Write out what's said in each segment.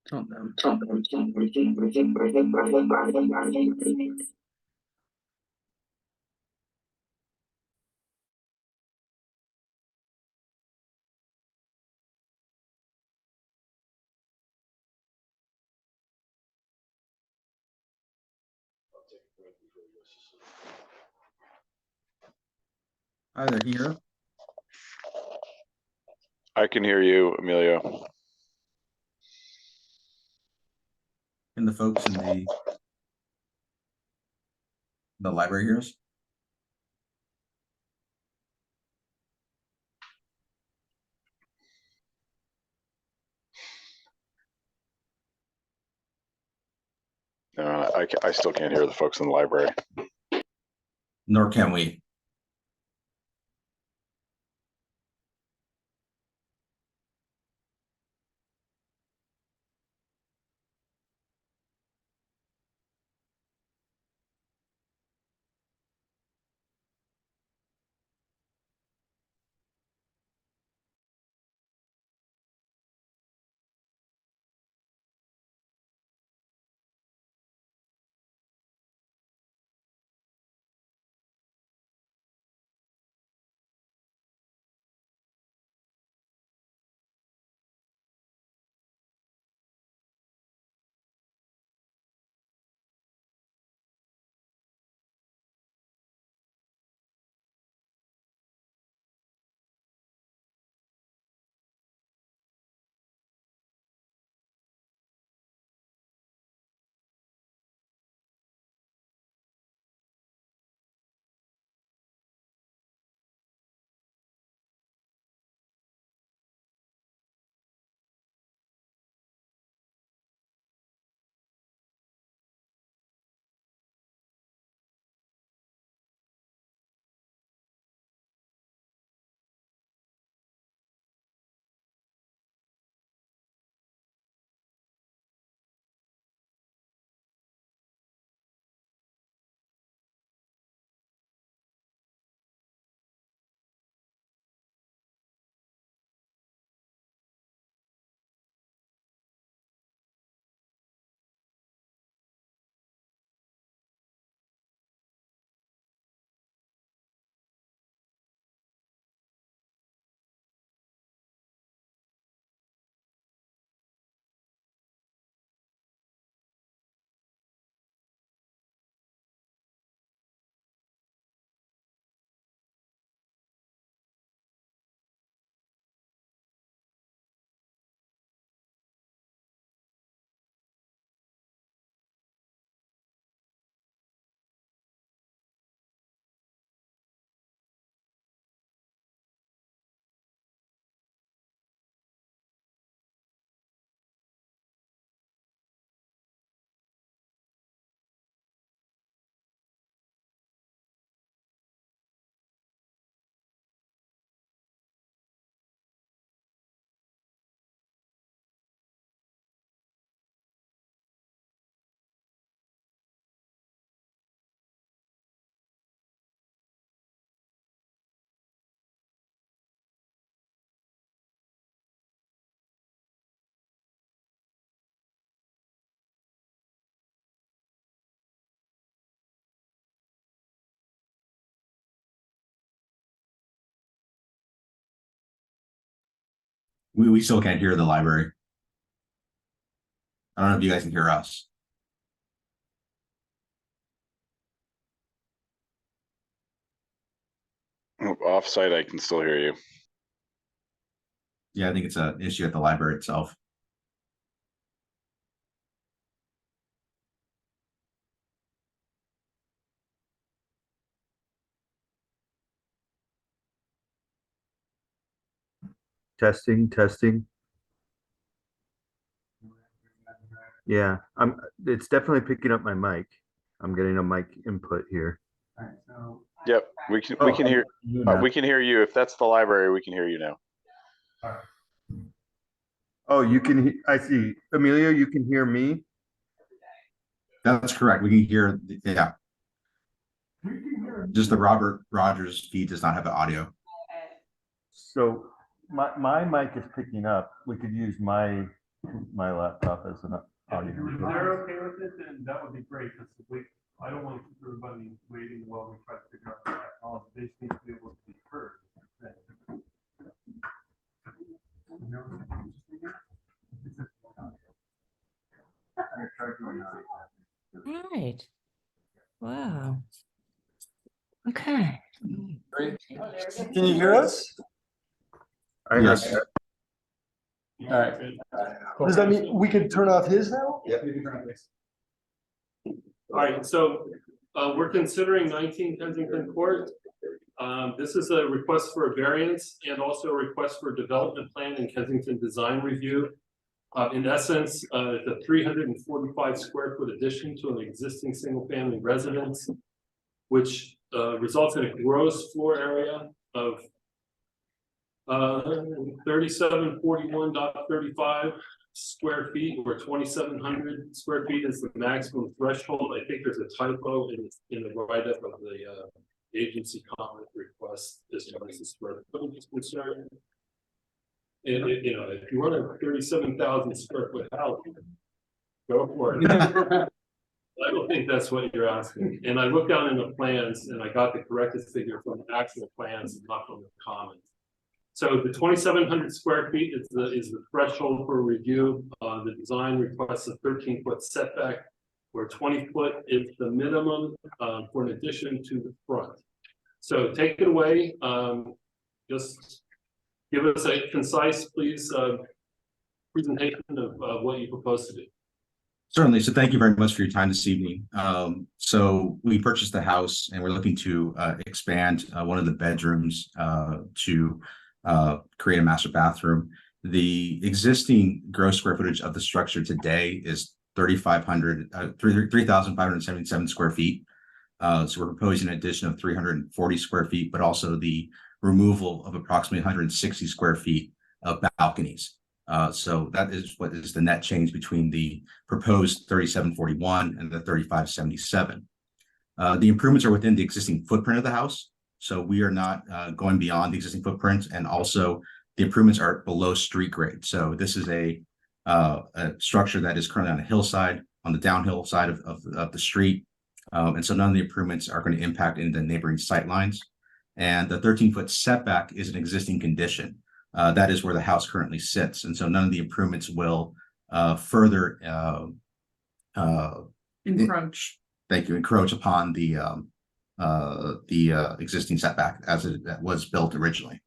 Tell them. Hi there, here. I can hear you, Emilio. And the folks in the library heroes. No, I still can't hear the folks in the library. Nor can we. We still can't hear the library. I don't know if you guys can hear us. Offsite, I can still hear you. Yeah, I think it's an issue at the library itself. Testing. Yeah, it's definitely picking up my mic. I'm getting a mic input here. Yep, we can hear we can hear you. If that's the library, we can hear you now. Oh, I see. Emilio, you can hear me? That's correct. We can hear, yeah. Just the Robert Rogers feed does not have the audio. So my mic is picking up. We could use my my laptop as an audio. If they're okay with it, then that would be great, because I don't want to keep everybody waiting while we try to figure out the technology. They just need to be able to be heard. All right. Wow. Okay. Can you hear us? Yes. All right. Does that mean we could turn off his now? All right, so we're considering 19 Kensington Court. This is a request for a variance and also a request for a development plan and Kensington design review. In essence, the 345 square foot addition to an existing single family residence, which results in a gross floor area of 3741.35 square feet, or 2,700 square feet is the maximum threshold. I think there's a typo in the write-up of the agency comment request as far as the square footage is concerned. And you know, if you want a 37,000 square foot house, go for it. I don't think that's what you're asking. And I looked down in the plans and I got the corrected figure from the actual plans, not from the comments. So the 2,700 square feet is the threshold for review. The design requests a 13-foot setback, where 20 foot is the minimum for an addition to the front. So take it away. Just give us a concise, please, presentation of what you propose to do. Certainly. So thank you very much for your time this evening. So we purchased the house and we're looking to expand one of the bedrooms to create a master bathroom. The existing gross square footage of the structure today is 3,577 square feet. So we're proposing an addition of 340 square feet, but also the removal of approximately 160 square feet of balconies. So that is what is the net change between the proposed 3741 and the 3577. The improvements are within the existing footprint of the house. So we are not going beyond the existing footprint, and also the improvements are below street grade. So this is a structure that is currently on a hillside, on the downhill side of the street. And so none of the improvements are going to impact in the neighboring sight lines. And the 13-foot setback is an existing condition. That is where the house currently sits. And so none of the improvements will further Encroach. encroach upon the existing setback as it was built originally.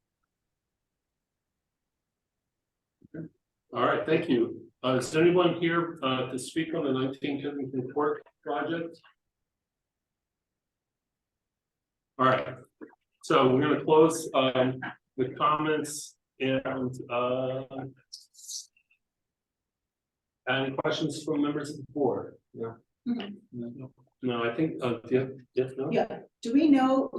All right, thank you. Is there anyone here to speak on the 19 Kensington Court project? All right, so we're going to close the comments and any questions from members of the board? No. No, I think no? Yeah, do we know,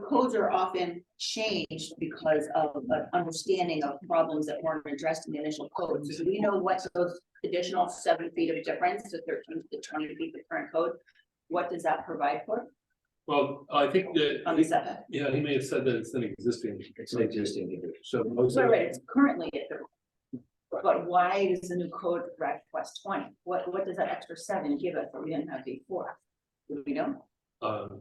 codes are often changed because of an understanding of problems that weren't addressed in the initial code. So do we know what those additional 7 feet of difference, the 13 to 20 feet, the current code, what does that provide for? Well, I think that On the setback? yeah, he may have said that it's an existing. It's an existing. So most of Right, it's currently at 30. But why does the new code request 20? What does that extra 7 give us that we didn't have before? Do we know? Okay.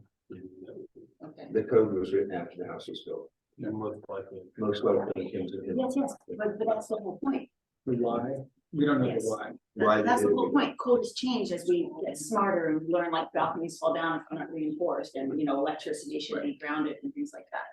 The code was written after the house was built. most likely. Most likely. Yes, but that's the whole point. Why? We don't know Yes. why. That's the whole point. Codes change as we get smarter and learn, like balconies fall down if they're not reinforced, and electricity should be grounded and things like that.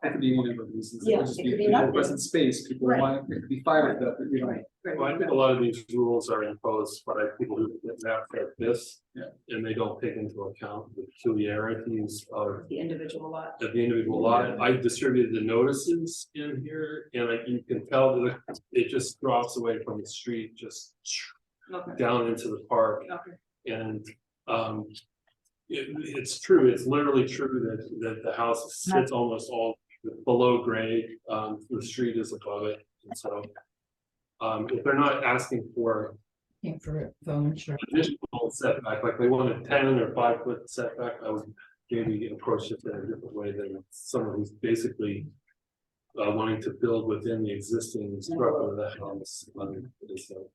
It could be any number of reasons. Yeah, It could just it could be be, nothing. it wasn't space, people Right. want, it could be fire stuff, you know. Right. Well, I think a lot of these rules are imposed by people who get mapped like this. Yeah. And they don't take into account the peculiarities of The individual lot. the individual lot. I distributed the notices in here, and you can tell that it just drops away from the street, just Okay. down into the park. Okay. And it's true, it's literally true that the house sits almost all below grade. The street is above it, and so if they're not asking for additional setback, like they want a 10 or 5 foot setback, I would maybe approach it in a different way than someone who's basically wanting to build within the existing structure of the house. So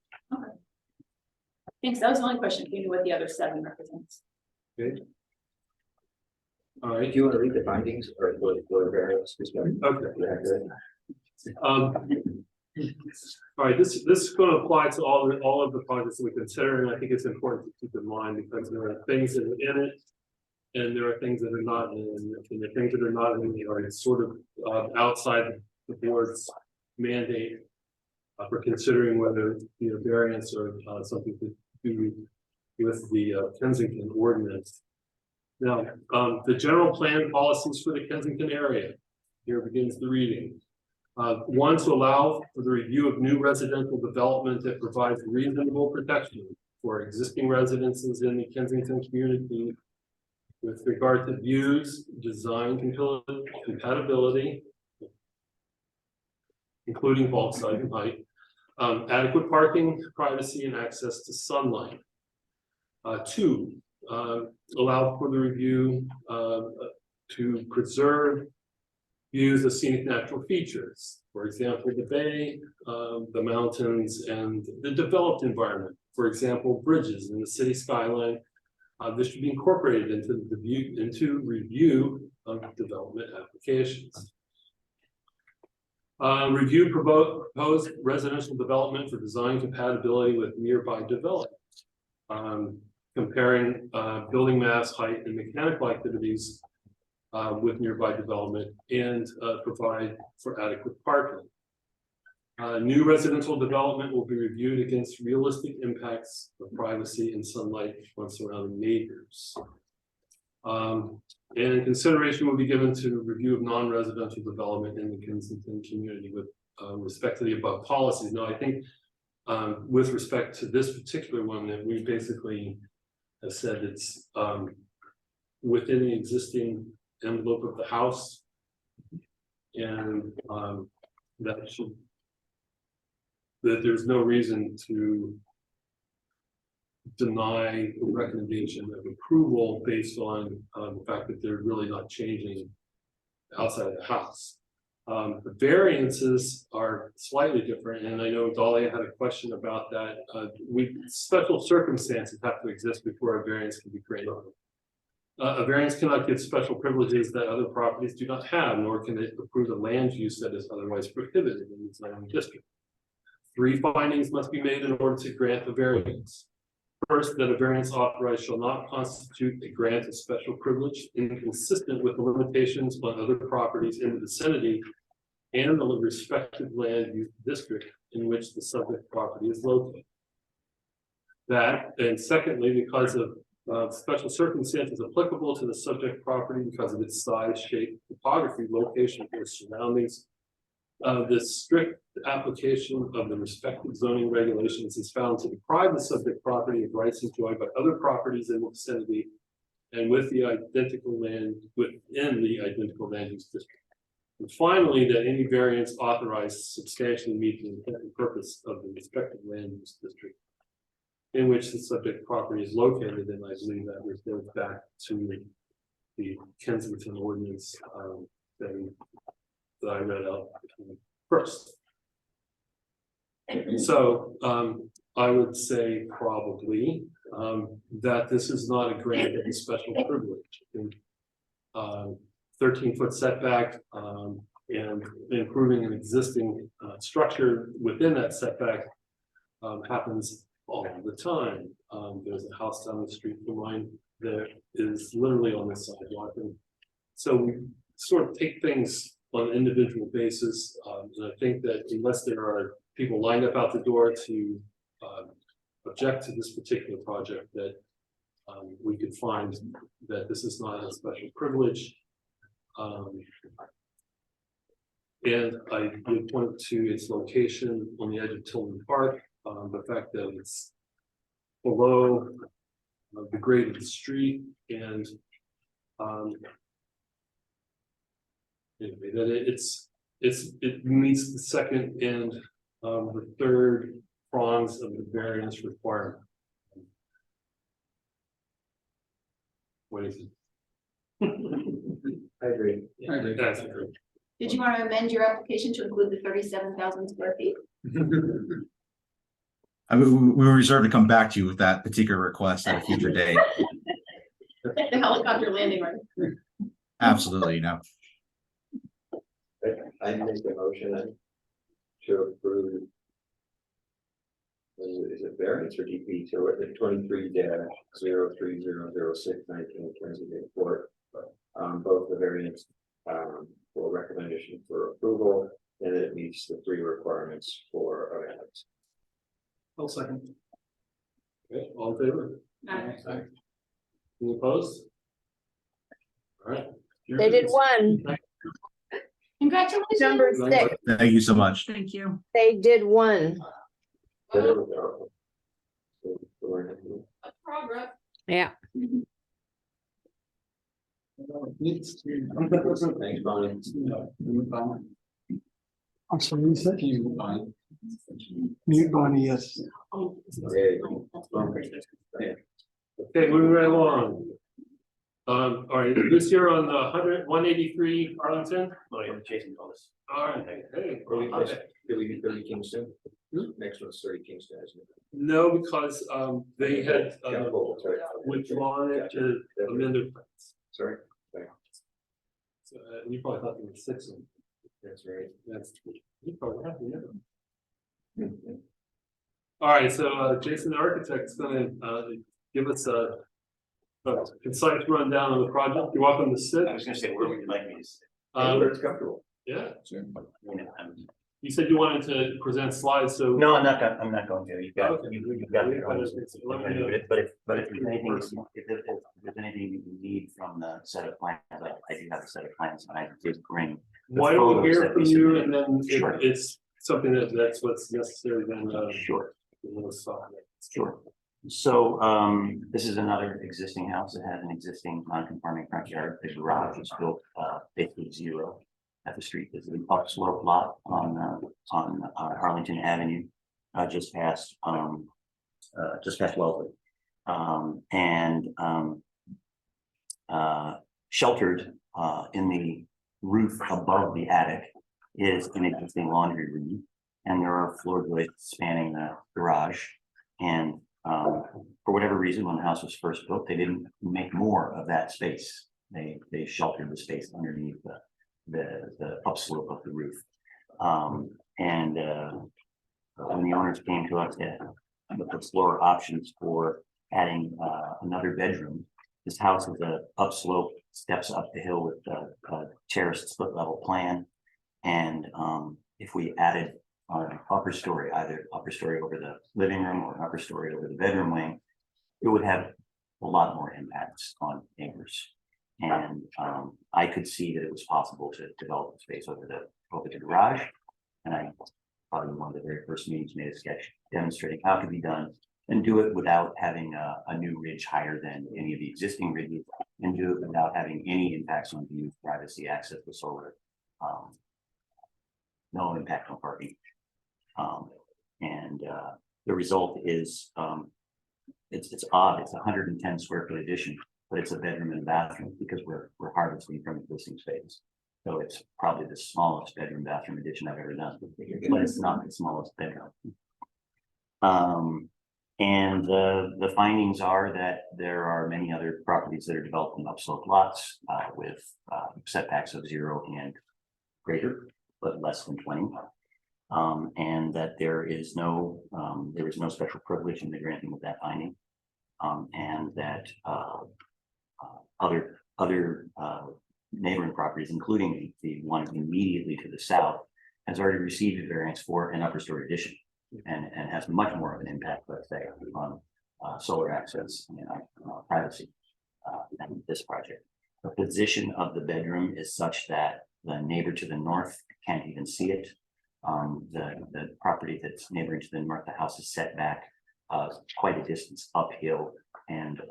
Thanks, that was the only question, if you knew what the other 7 represents. All right, Do you want to read the findings or for various? okay. All right, this is going to apply to all of the projects that we consider, and I think it's important to keep in mind because there are things that are in it. And there are things that are not in it, and the things that are not in it are sort of outside the board's mandate. For considering whether, variance or something to do with the Kensington ordinance. Now, the general plan policies for the Kensington area, here begins the reading. 1, to allow for the review of new residential development that provides reasonable protection for existing residences in the Kensington community with regard to views, design compatibility, including bulk size and height, adequate parking, privacy, and access to sunlight. 2, allow for the review to preserve views of scenic natural features. For example, the bay, the mountains, and the developed environment. For example, bridges in the city skyline. This should be incorporated into review of development applications. Review proposed residential development for design compatibility with nearby development. Comparing building mass, height, and mechanical activities with nearby development, and provide for adequate parking. New residential development will be reviewed against realistic impacts of privacy and sunlight on surrounding neighbors. And consideration will be given to review of non-residential development in the Kensington community with respect to the above policies. Now, I think with respect to this particular one, that we basically have said it's within the existing envelope of the house, and that there's no reason to deny a recommendation of approval based on the fact that they're really not changing outside of the house. The variances are slightly different, and I know Dahlia had a question about that. Special circumstances have to exist before a variance can be granted. A variance cannot give special privileges that other properties do not have, nor can it approve a land use that is otherwise prohibited in the zoning district. 3 findings must be made in order to grant the variance. First, that a variance authorized shall not constitute a grant of special privilege inconsistent with the limitations on other properties in the vicinity and the respective land use district in which the subject property is located. That, and secondly, because of special circumstances applicable to the subject property because of its size, shape, topography, location, or surroundings, the strict application of the respective zoning regulations is found to deprive the subject property of rights enjoyed by other properties in the vicinity and with the identical land within the identical land use district. And finally, that any variance authorized substantially meet the intent and purpose of the respective land use district in which the subject property is located, and I believe that refers back to the Kensington ordinance that I read out first. So I would say probably that this is not a grant of a special privilege. 13-foot setback and improving an existing structure within that setback happens all the time. There's a house down the street from mine that is literally on this sidewalk, and so we sort of take things on an individual basis, and I think that unless there are people lined up out the door to object to this particular project, that we could find that this is not a special privilege. And I would point to its location on the edge of Tillman Park, the fact that it's below the grade of the street, and anyway, that it meets the second and the third prongs of the variance requirement. What is it? I agree. That's true. Did you want to amend your application to include the 37,000 square feet? I mean, we reserve to come back to you with that particular request at a future date. The helicopter landing, right? Absolutely, no. I make the motion then to approve. Is it variance or DP to it, the 23-0300619 Kensington Court? Both the variance for recommendation for approval, and that it meets the 3 requirements for a variance. I'll second. Okay, all in favor? Aye. Any opposed? All right. They did one. Congratulations. Number 6. Thank you so much. Thank you. They did one. There we go. So, we're in it. Progress. Yeah. Thanks, Bonnie. I'm sorry, you said You fine. mute Bonnie, yes. Hey. Okay, moving right along. All right, this year on the 183 Arlington. Oh, yeah, chasing those. All right, hey. Did we do 30 Kingston? Next one's 30 Kingston, isn't it? No, because they had Capital, sorry. withdrawn it to amend their plans. Sorry, So you probably thought there were 6 of them. that's right. That's you probably have to, yeah. All right, so Jason, the architect's gonna give us a concise rundown of the project. You're welcome to sit. I was gonna say, where would you like me to sit? Where it's comfortable. Yeah, You know, you said you wanted to present slides, so. No, I'm not going to. You've got, Okay. you've got your own. Let me know. But if there's anything, if there's anything that you need from the set of plans, I do have a set of plans and I did bring. the Why don't we photos hear that from we you submitted. and then if Sure. it's something that's what's necessary, then Sure, we'll stop. sure. So, this is another existing house that has an existing non-conforming front yard. The garage is built, basically 0 at the street. There's an upslope lot on Arlington Avenue, just past Wellesley. Sheltered, in the roof above the attic is an existing laundry room. And there are floor joists spanning the garage. And for whatever reason, when the house was first built, they didn't make more of that space. They sheltered the space underneath the upslope of the roof. When the owners came to us with the floor options for adding another bedroom, this house is a upslope, steps up the hill with a terraced split level plan. And if we added an upper story, either upper story over the living room or an upper story over the bedroom wing, it would have a lot more impacts on neighbors. And I could see that it was possible to develop the space over the garage. And I probably one of the very first meetings made a sketch demonstrating how it could be done and do it without having a new ridge higher than any of the existing ridges, and do it without having any impacts on views, privacy, access to solar, no impact on parking. The result is it's odd. It's 110 square foot addition, but it's a bedroom and a bathroom because we're harvesting from existing space. So it's probably the smallest bedroom bathroom addition I've ever done, but it's not the smallest bedroom. And the findings are that there are many other properties that are developed in upslope lots with setbacks of 0 and greater, but less than 20. And that there is no special privilege in the granting of that finding. And that other neighboring properties, including the one immediately to the south, has already received a variance for an upper story addition, and has much more of an impact, let's say, on solar access and privacy than this project. The position of the bedroom is such that the neighbor to the north can't even see it. The property that's neighboring to the north, the house is set back quite a distance uphill, and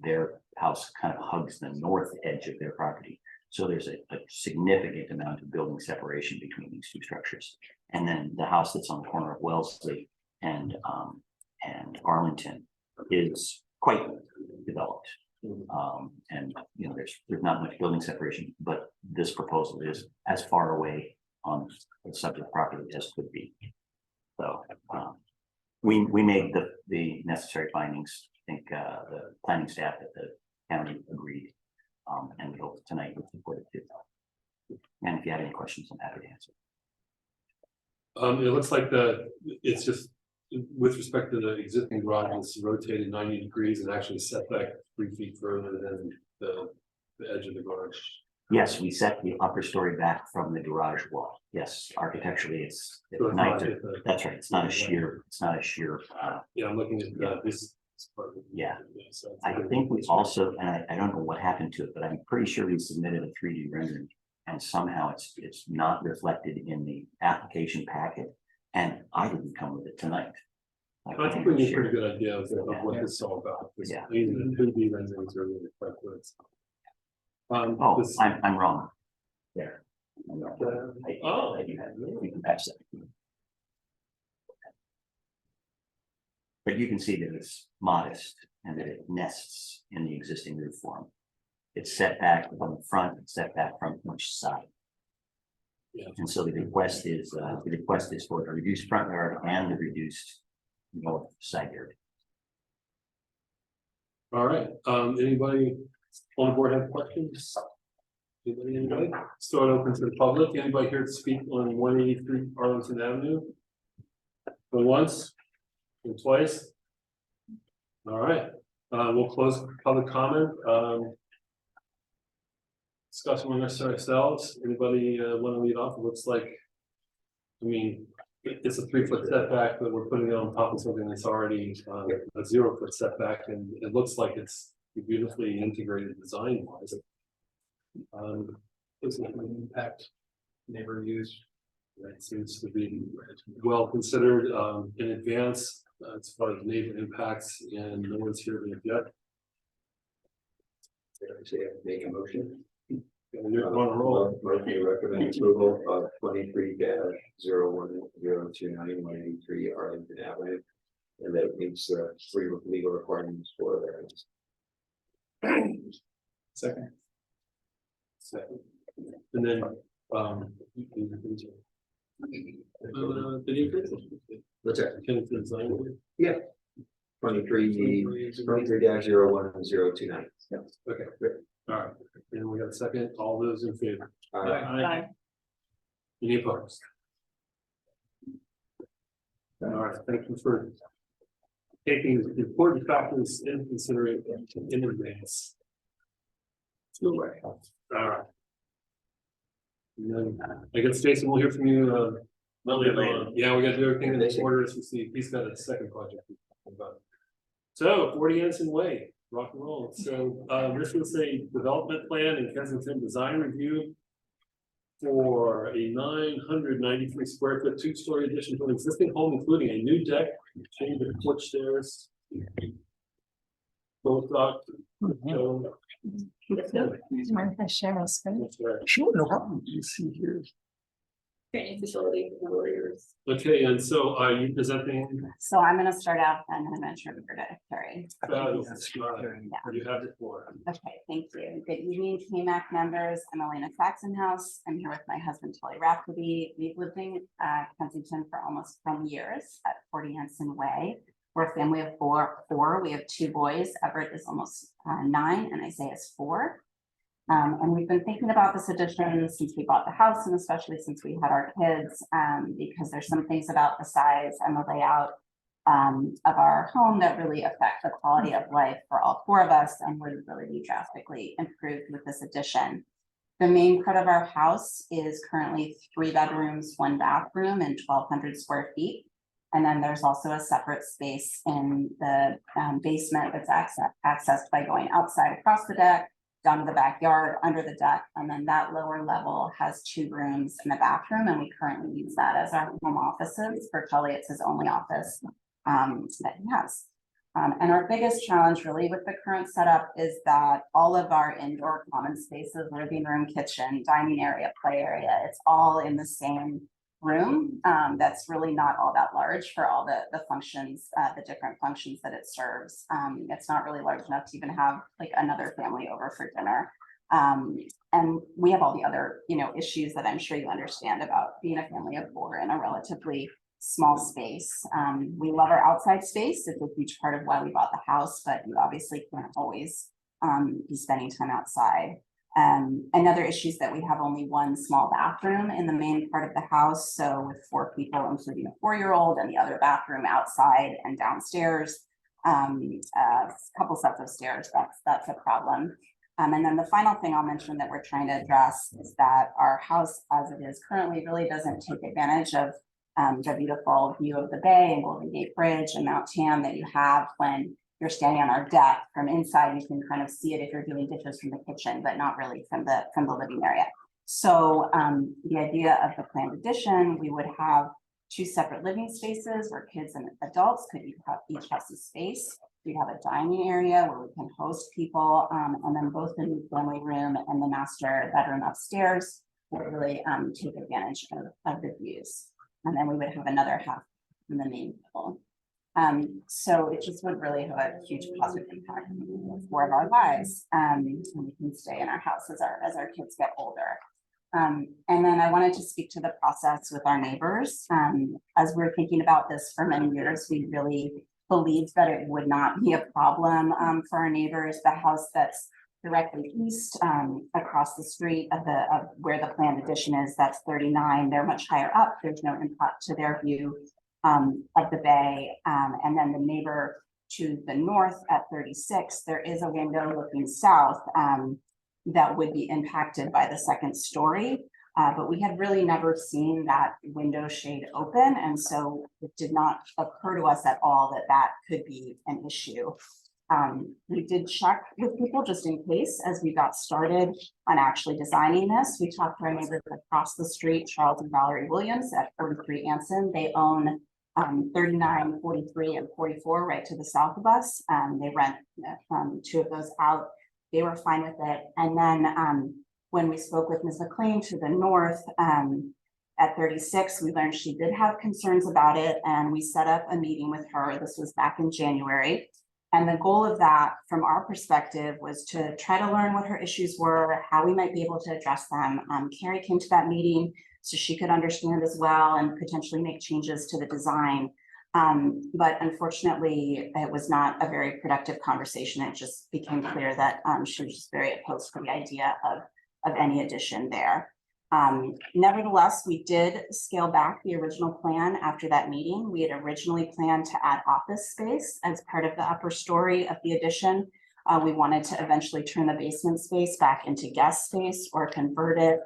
their house kind of hugs the north edge of their property. So there's a significant amount of building separation between these two structures. And then the house that's on the corner of Wellesley and Arlington is quite developed. And there's not much building separation, but this proposal is as far away on the subject property as could be. So we made the necessary findings. I think the planning staff at the county agreed. And we hope tonight we'll support it too. And if you have any questions, I'm happy to answer. It looks like it's just with respect to the existing garage, it's rotated 90 degrees and actually set back 3 feet further than the edge of the garage. Yes, we set the upper story back from the garage wall. Yes, architecturally, it's So it's not 90. at the- That's right. It's not a sheer. It's not a sheer. Yeah, I'm looking at this part. of it. Yeah. So it's- I think we also, and I don't know what happened to it, but I'm pretty sure we submitted a 3D rendering. And somehow it's not reflected in the application packet. And I didn't come with it tonight. I think we need a pretty good idea of what this is all about. Yeah. Even the 2D renderings are really quite good. Oh, this- I'm wrong. There. I'm wrong. Oh. I do have, we can patch that. But you can see that it's modest and that it nests in the existing roof form. It's set back from the front, it's set back from each side. Yeah. And so the request is for the reduced front yard and the reduced north side yard. All right, anybody on the board have questions? Anybody? Start open to the public. Anybody here to speak on 183 Arlington Avenue? Going once? And twice? All right, we'll close public comment. Discuss amongst ourselves. Anybody want to lead off? It looks like, I mean, it's a 3 foot setback, but we're putting it on top of something that's already a 0 foot setback, and it looks like it's beautifully integrated design wise. Doesn't have an impact neighbor use. That seems to be well considered in advance as far as neighbor impacts, and no one's here to object. Make a motion. And you're on a roll. Motion to recommend approval of 23-01029183 Arlington Avenue. And that meets the 3 legal requirements for variance. Second. And then, video. What's that? Kensington design. 23-010229. Okay, great. All right, and we got a second. All those in favor? Aye. Any opposed? All right, thank you for taking the important factors in consideration in advance. All right. And then, I guess Jason, we'll hear from you. Yeah, we gotta do everything in this order to see if he's got a second project. So 40 Anson Way, rock and roll. So this was a development plan in Kensington design review for a 993 square foot 2-story addition to an existing home, including a new deck, change of porch stairs. Both dock. Martha Cheryl screen. Sure, no problem. You see here. Training facility for warriors. Okay, and so are you presenting? So I'm gonna start out and I'm gonna turn it over to Carrie. You have the floor. Okay, thank you. Good evening, KMAC members. I'm Elena Saxonhouse. I'm here with my husband, Tully Rafferty. We've lived in Kensington for almost 20 years at 40 Anson Way. We're a family of four. We have 2 boys. Everett is almost 9 and Isaiah is 4. And we've been thinking about this addition since we bought the house, and especially since we had our kids, because there's some things about the size and the layout of our home that really affect the quality of life for all 4 of us and would really be drastically improved with this addition. The main part of our house is currently 3 bedrooms, 1 bathroom, and 1,200 square feet. And then there's also a separate space in the basement that's accessed by going outside across the deck, down to the backyard, under the deck, and then that lower level has 2 rooms and a bathroom, and we currently use that as our home offices. For Tully, it's his only office that he has. And our biggest challenge really with the current setup is that all of our indoor common spaces, living room, kitchen, dining area, play area, it's all in the same room. That's really not all that large for all the functions, the different functions that it serves. It's not really large enough to even have like another family over for dinner. And we have all the other, issues that I'm sure you understand about being a family of 4 in a relatively small space. We love our outside space. It's a huge part of why we bought the house, but you obviously can't always be spending time outside. Another issue is that we have only one small bathroom in the main part of the house. So with 4 people, including a 4-year-old, and the other bathroom outside and downstairs, a couple sets of stairs, that's a problem. And then the final thing I'll mention that we're trying to address is that our house as it is currently really doesn't take advantage of the beautiful view of the bay and Golden Gate Bridge and Mount Tam that you have when you're standing on our deck. From inside, you can kind of see it if you're doing dishes from the kitchen, but not really from the living area. So the idea of the planned addition, we would have 2 separate living spaces where kids and adults could each have some space. We have a dining area where we can host people, and then both the new family room and the master bedroom upstairs would really take advantage of the views. And then we would have another half in the main pool. So it just would really have a huge positive impact for our lives. And we can stay in our house as our kids get older. And then I wanted to speak to the process with our neighbors. As we're thinking about this for many years, we really believed that it would not be a problem for our neighbors. The house that's directly east across the street of where the planned addition is, that's 39. They're much higher up. There's no impact to their view of the bay. And then the neighbor to the north at 36, there is a window looking south that would be impacted by the second story. But we had really never seen that window shade open. And so it did not occur to us at all that that could be an issue. We did check with people just in case as we got started on actually designing this. We talked to our neighbors across the street, Charles and Valerie Williams at 43 Anson. They own 39, 43, and 44 right to the south of us. They rent 2 of those out. They were fine with it. And then when we spoke with Ms. McLean to the north at 36, we learned she did have concerns about it. And we set up a meeting with her. This was back in January. And the goal of that, from our perspective, was to try to learn what her issues were, how we might be able to address them. Carrie came to that meeting so she could understand as well and potentially make changes to the design. But unfortunately, it was not a very productive conversation. It just became clear that she was just very opposed to the idea of any addition there. Nevertheless, we did scale back the original plan after that meeting. We had originally planned to add office space as part of the upper story of the addition. We wanted to eventually turn the basement space back into guest space or convert it,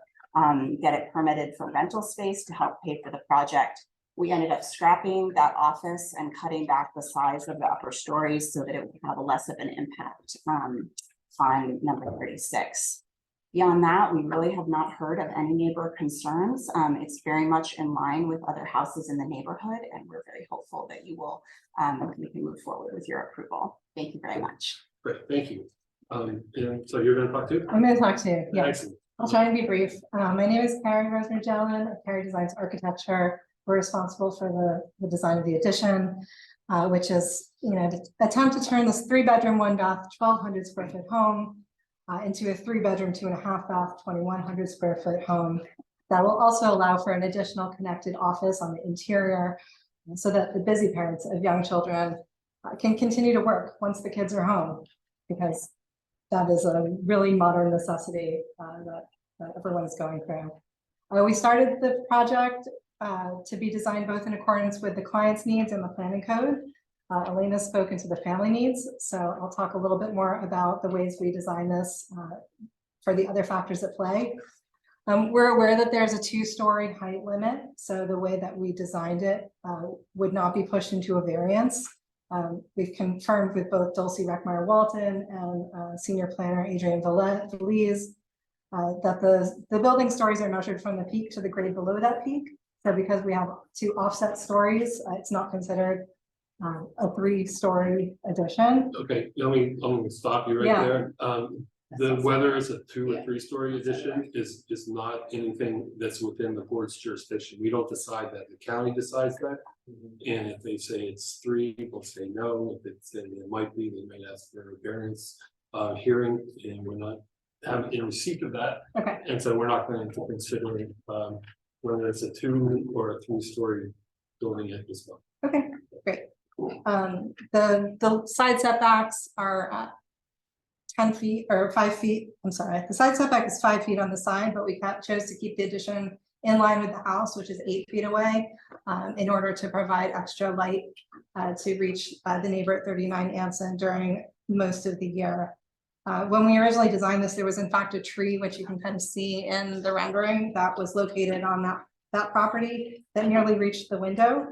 get it permitted for rental space to help pay for the project. We ended up scrapping that office and cutting back the size of the upper stories so that it would have a less of an impact on number 36. Beyond that, we really have not heard of any neighbor concerns. It's very much in line with other houses in the neighborhood, and we're very hopeful that you will, we can move forward with your approval. Thank you very much. Great, thank you. And so you're gonna talk to? I'm gonna talk to you, yes. Excellent. I'll try and be brief. My name is Carrie Rosner-Jellin. Carrie Designs Architecture. We're responsible for the design of the addition, which is, to attempt to turn this 3-bedroom, 1-bath, 1,200 square foot home into a 3-bedroom, 2.5-bath, 2,100 square foot home that will also allow for an additional connected office on the interior so that the busy parents of young children can continue to work once the kids are home, because that is a really modern necessity that everyone is going through. We started the project to be designed both in accordance with the client's needs and the planning code. Elena's spoken to the family needs, so I'll talk a little bit more about the ways we design this for the other factors at play. We're aware that there's a 2-story height limit, so the way that we designed it would not be pushed into a variance. We've confirmed with both Dulcie Reckmeyer Walton and senior planner Adrian Veliz that the building stories are measured from the peak to the grade below that peak. So because we have 2 offset stories, it's not considered a 3-story addition. Okay, I'm gonna stop you right there. Whether it's a 2 or 3-story addition is not anything that's within the board's jurisdiction. We don't decide that. The county decides that. And if they say it's 3, we'll say no. If it's it might be, they might ask for a variance hearing, and we're not in receipt of that. Okay. And so we're not going to consider whether it's a 2 or a 3-story building it as well. Okay, great. The side setbacks are 10 feet or 5 feet. I'm sorry, the side setback is 5 feet on the side, but we chose to keep the addition in line with the house, which is 8 feet away, in order to provide extra light to reach the neighbor at 39 Anson during most of the year. When we originally designed this, there was in fact a tree, which you can kind of see in the rendering, that was located on that property that nearly reached the window.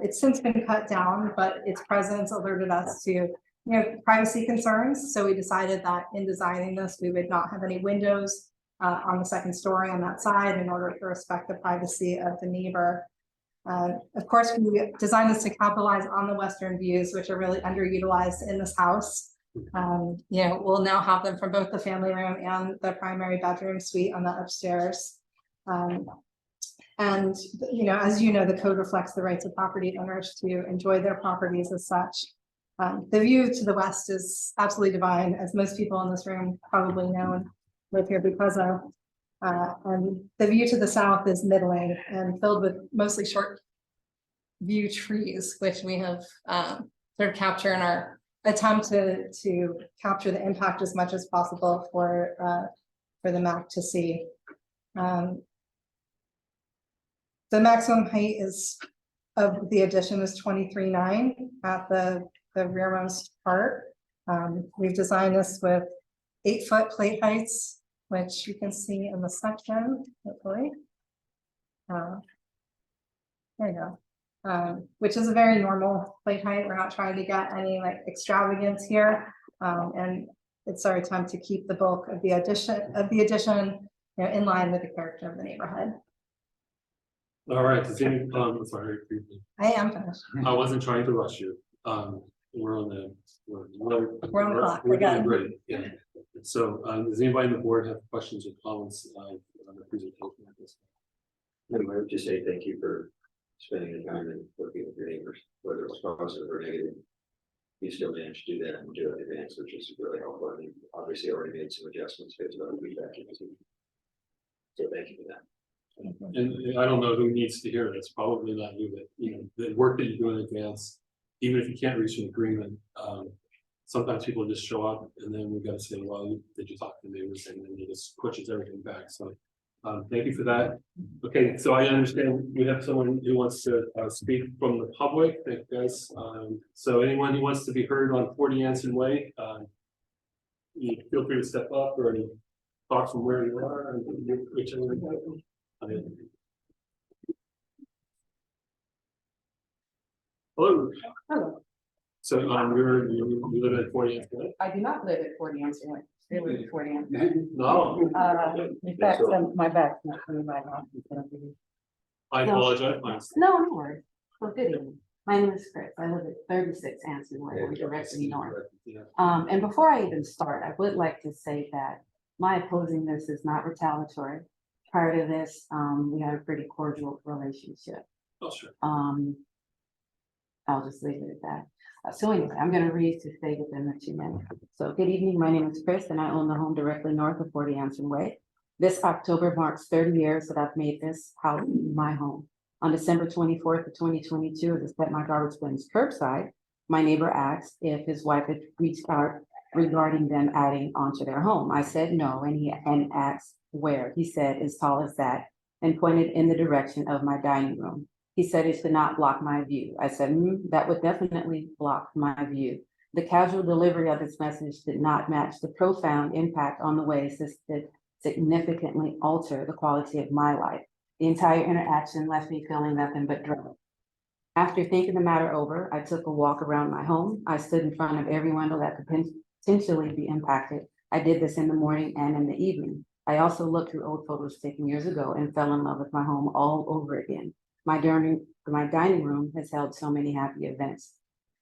It's since been cut down, but its presence alerted us to privacy concerns. So we decided that in designing this, we would not have any windows on the second story on that side in order to respect the privacy of the neighbor. Of course, we designed this to capitalize on the western views, which are really underutilized in this house. We'll now have them from both the family room and the primary bedroom suite on the upstairs. And as you know, the code reflects the rights of property owners to enjoy their properties as such. The view to the west is absolutely divine, as most people in this room probably know and live here because of. And the view to the south is middling and filled with mostly short view trees, which we have sort of captured in our attempt to capture the impact as much as possible for the MAC to see. The maximum height of the addition is 23.9 at the rearmost part. We've designed this with 8-foot plate heights, which you can see in the section, hopefully. There you go. Which is a very normal plate height. We're not trying to get any extravagance here. And it's our attempt to keep the bulk of the addition in line with the character of the neighborhood. All right, sorry. I am finished. I wasn't trying to rush you. We're on the clock. We're doing great. Yeah. So does anybody on the board have questions or comments on the presentation at this I would just say thank you for spending the time and working with your neighbors, whether it's positive or negative. You still managed to do that and do it in advance, which is really helpful. I mean, obviously already made some adjustments based on feedback. So thank you for that. And I don't know who needs to hear this, probably not you, but the work that you do in advance, even if you can't reach an agreement, sometimes people just show up and then we've got to say, well, did you talk to the neighbors? And then it just pushes everything back. So thank you for that. Okay, so I understand we have someone who wants to speak from the public. Thank you guys. So anyone who wants to be heard on 40 Anson Way, you feel free to step up or any thoughts from where you are and whichever way you go. Hello. Hello. So you live at 40 Anson Way? I do not live at 40 Anson Way. They live at 40 Anson Way. No. In fact, my back's not coming by now. I apologize. No, no worries. Well, good evening. My name is Chris. I live at 36 Anson Way, directly north. And before I even start, I would like to say that my opposing this is not retaliatory. Prior to this, we had a pretty cordial relationship. Oh, sure. I'll just leave it at that. So anyway, I'm going to read to stay within the 2 minutes. So good evening. My name is Chris and I own the home directly north of 40 Anson Way. This October marks 30 years that I've made this house my home. On December 24th of 2022, as I set my garbage bins curbside, my neighbor asked if his wife had reached out regarding them adding onto their home. I said no, and asked where. He said as tall as that and pointed in the direction of my dining room. He said it should not block my view. I said, that would definitely block my view. The casual delivery of this message did not match the profound impact on the ways this did significantly alter the quality of my life. The entire interaction left me feeling nothing but dread. After thinking the matter over, I took a walk around my home. I stood in front of every window that could potentially be impacted. I did this in the morning and in the evening. I also looked through old photos taken years ago and fell in love with my home all over again. My dining room has held so many happy events.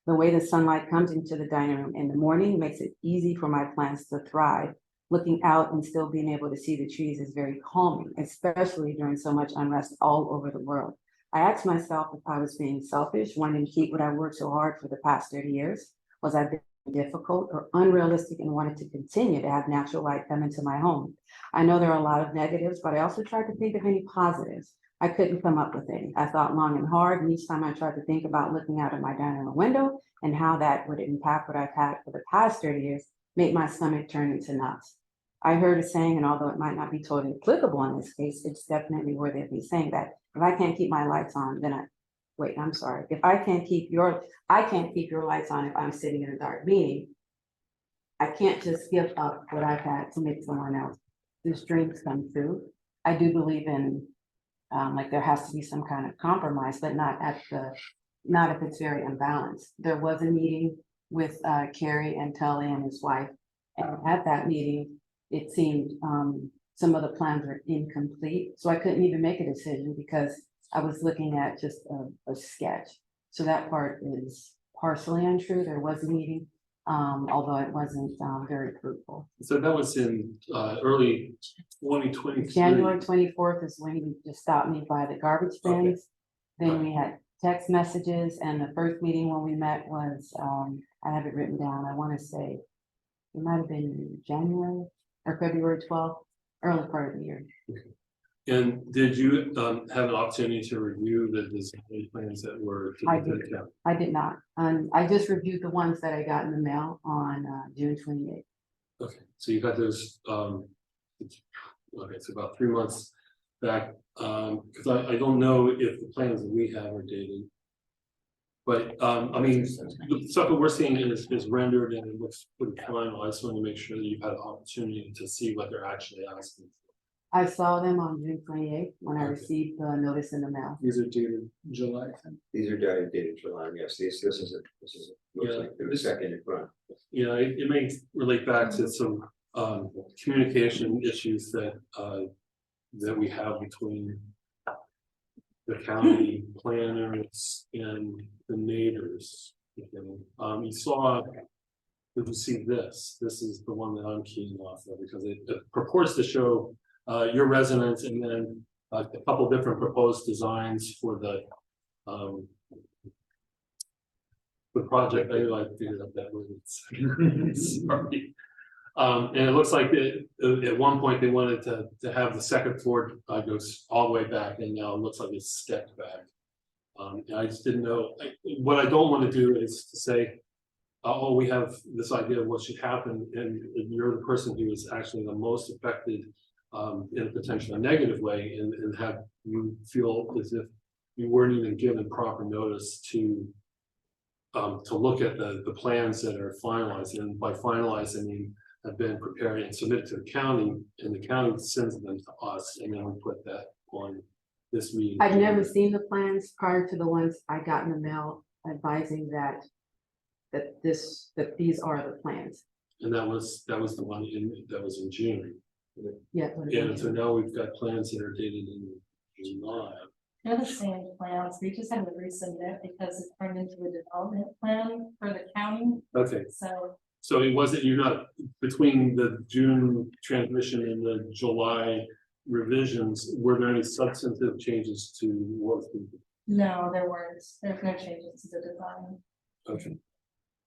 The way the sunlight comes into the dining room in the morning makes it easy for my plants to thrive. Looking out and still being able to see the trees is very calming, especially during so much unrest all over the world. I asked myself if I was being selfish, wanting to keep what I worked so hard for the past 30 years. Was I being difficult or unrealistic and wanted to continue to have natural light come into my home? I know there are a lot of negatives, but I also tried to think of any positives. I couldn't come up with any. I thought long and hard, and each time I tried to think about looking out of my dining room window and how that would impact what I've had for the past 30 years, made my stomach turn into knots. I heard a saying, and although it might not be totally applicable in this case, it's definitely worthy of me saying that if I can't keep my lights on, then I'm sorry. If I can't keep your lights on if I'm sitting in a dark meeting, I can't just give up what I've had to make someone else. This dreams come true. I do believe in, like there has to be some kind of compromise, but not if it's very imbalanced. There was a meeting with Kerry and Tully and his wife. And at that meeting, it seemed some of the plans were incomplete. So I couldn't even make a decision because I was looking at just a sketch. So that part is partially untrue. There was a meeting, although it wasn't very fruitful. So that was in early 2023. January 24th is when he just stopped me by the garbage bins. Then we had text messages, and the first meeting when we met was, I have it written down, I want to say it might have been January or February 12th, early part of the year. And did you have an opportunity to review the design plans that were? I did not. I just reviewed the ones that I got in the mail on June 28th. Okay, so you got those, okay, so about 3 months back, because I don't know if the plans that we have are dated. But I mean, the stuff that we're seeing is rendered and it looks pretty final. I just want to make sure that you've had an opportunity to see what they're actually asking for. I saw them on June 28th when I received the notice in the mail. These are dated July. These are dated July, yes, this is looks like the second in front. Yeah, it may relate back to some communication issues that we have between the county planners and the neighbors. You saw, did you see this? This is the one that I'm keying off of because it purports to show your residence and then a couple different proposed designs for the project. I like figured out that word. Sorry. And it looks like at one point they wanted to have the second floor goes all the way back, and now it looks like it's stepped back. And I just didn't know. What I don't want to do is to say, oh, we have this idea of what should happen, and you're the person who is actually the most affected in a potentially negative way, and have you feel as if you weren't even given proper notice to look at the plans that are finalized. And by finalized, I mean have been prepared and submitted to the county, and the county sends them to us, and then we put that on this meeting. I've never seen the plans prior to the ones I got in the mail advising that these are the plans. And that was the one that was in June. Yeah. And so now we've got plans that are dated in July. They're the same plans, we just had to resubmit because it turned into a development plan for the county, Okay, so. it wasn't, you're not, between the June transmission and the July revisions, were there any substantive changes to what? No, there's no changes to the design. Okay.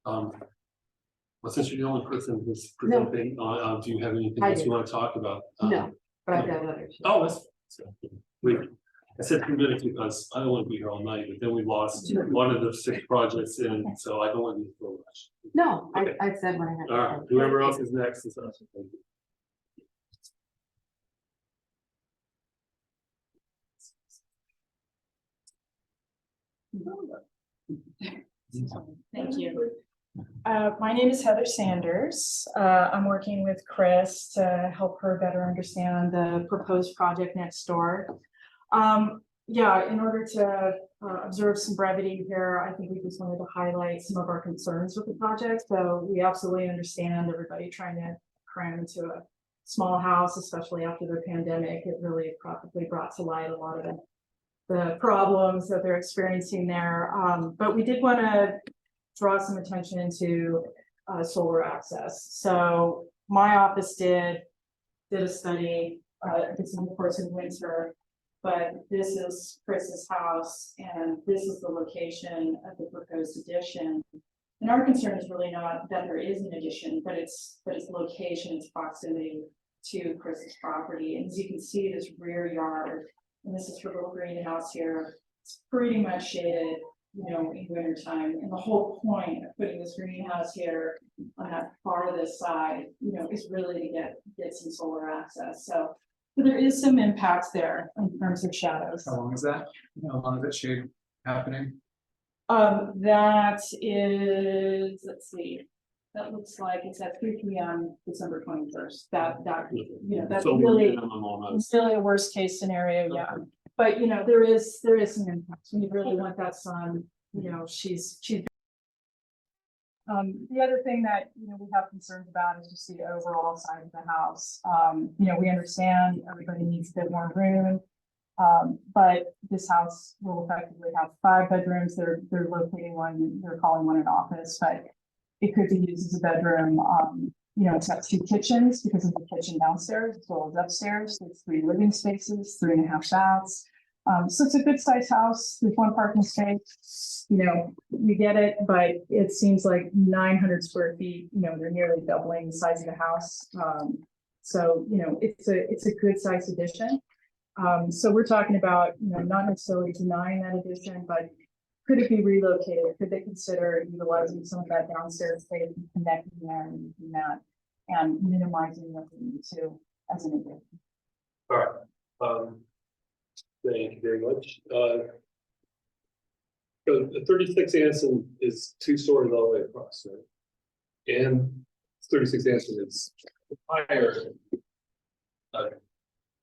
Well, since you're the only person who's presenting, do you have anything else you want to talk about? No, but I've got others. Oh, that's, I said 2 minutes because I don't want to be here all night, but then we lost one of the 6 projects in, so I don't want to be so much. No, Okay. I said what I had. All right, whoever else is next is us. Thank you. My name is Heather Sanders. I'm working with Chris to help her better understand the proposed project next door. Yeah, in order to observe some brevity here, I think we just wanted to highlight some of our concerns with the project. So we absolutely understand everybody trying to cram into a small house, especially after the pandemic. It really probably brought to light a lot of the problems that they're experiencing there. But we did want to draw some attention to solar access. So my office did a study, did some reports in winter, but this is Chris's house and this is the location of the proposed addition. And our concern is really not that there is an addition, but it's location, its proximity to Chris's property. And as you can see, this rear yard and this is her little greenhouse here. It's pretty much shaded, in winter time. And the whole point of putting this greenhouse here on that farthest side, is really to get some solar access. So there is some impact there in terms of shadows. How long is that? How long is that shade happening? That is, let's see, that looks like it's at 3 p.m. December 21st. That's So really, minimum almost. really a worst case scenario, yeah. But there is some impact. We really want that sun, she's. The other thing that, we have concerns about is just the overall side of the house. We understand everybody needs a bit more room. But this house will effectively have 5 bedrooms. They're locating one, they're calling one an office, but it could be used as a bedroom. It's got 2 kitchens because of the kitchen downstairs as well as upstairs. There's 3 living spaces, 3.5 baths. So it's a good sized house. There's 1 parking space. We get it, but it seems like 900 square feet, they're nearly doubling the size of the house. So it's a good sized addition. So we're talking about, not necessarily denying that addition, but could it be relocated? Could they consider utilizing some of that downstairs space and connecting there and using that and minimizing what they need to as an addition? All right. Thank you very much. So the 36 Anson is 2 stories all the way across, right? And 36 Anson is higher.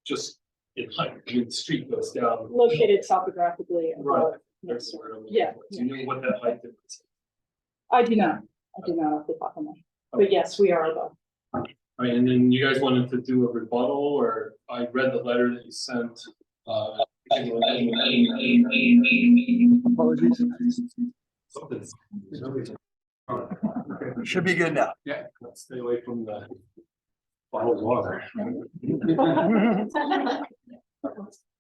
Just in height. I mean, the street goes down. Located topographically. Right. Yes. Yeah. Do you know what that height difference is? I do not off the top of my head. But yes, we are above. All right, and then you guys wanted to do a rebuttal, or I read the letter that you sent. Apologies. Something's. Should be good now. Yeah, let's stay away from the bottled water.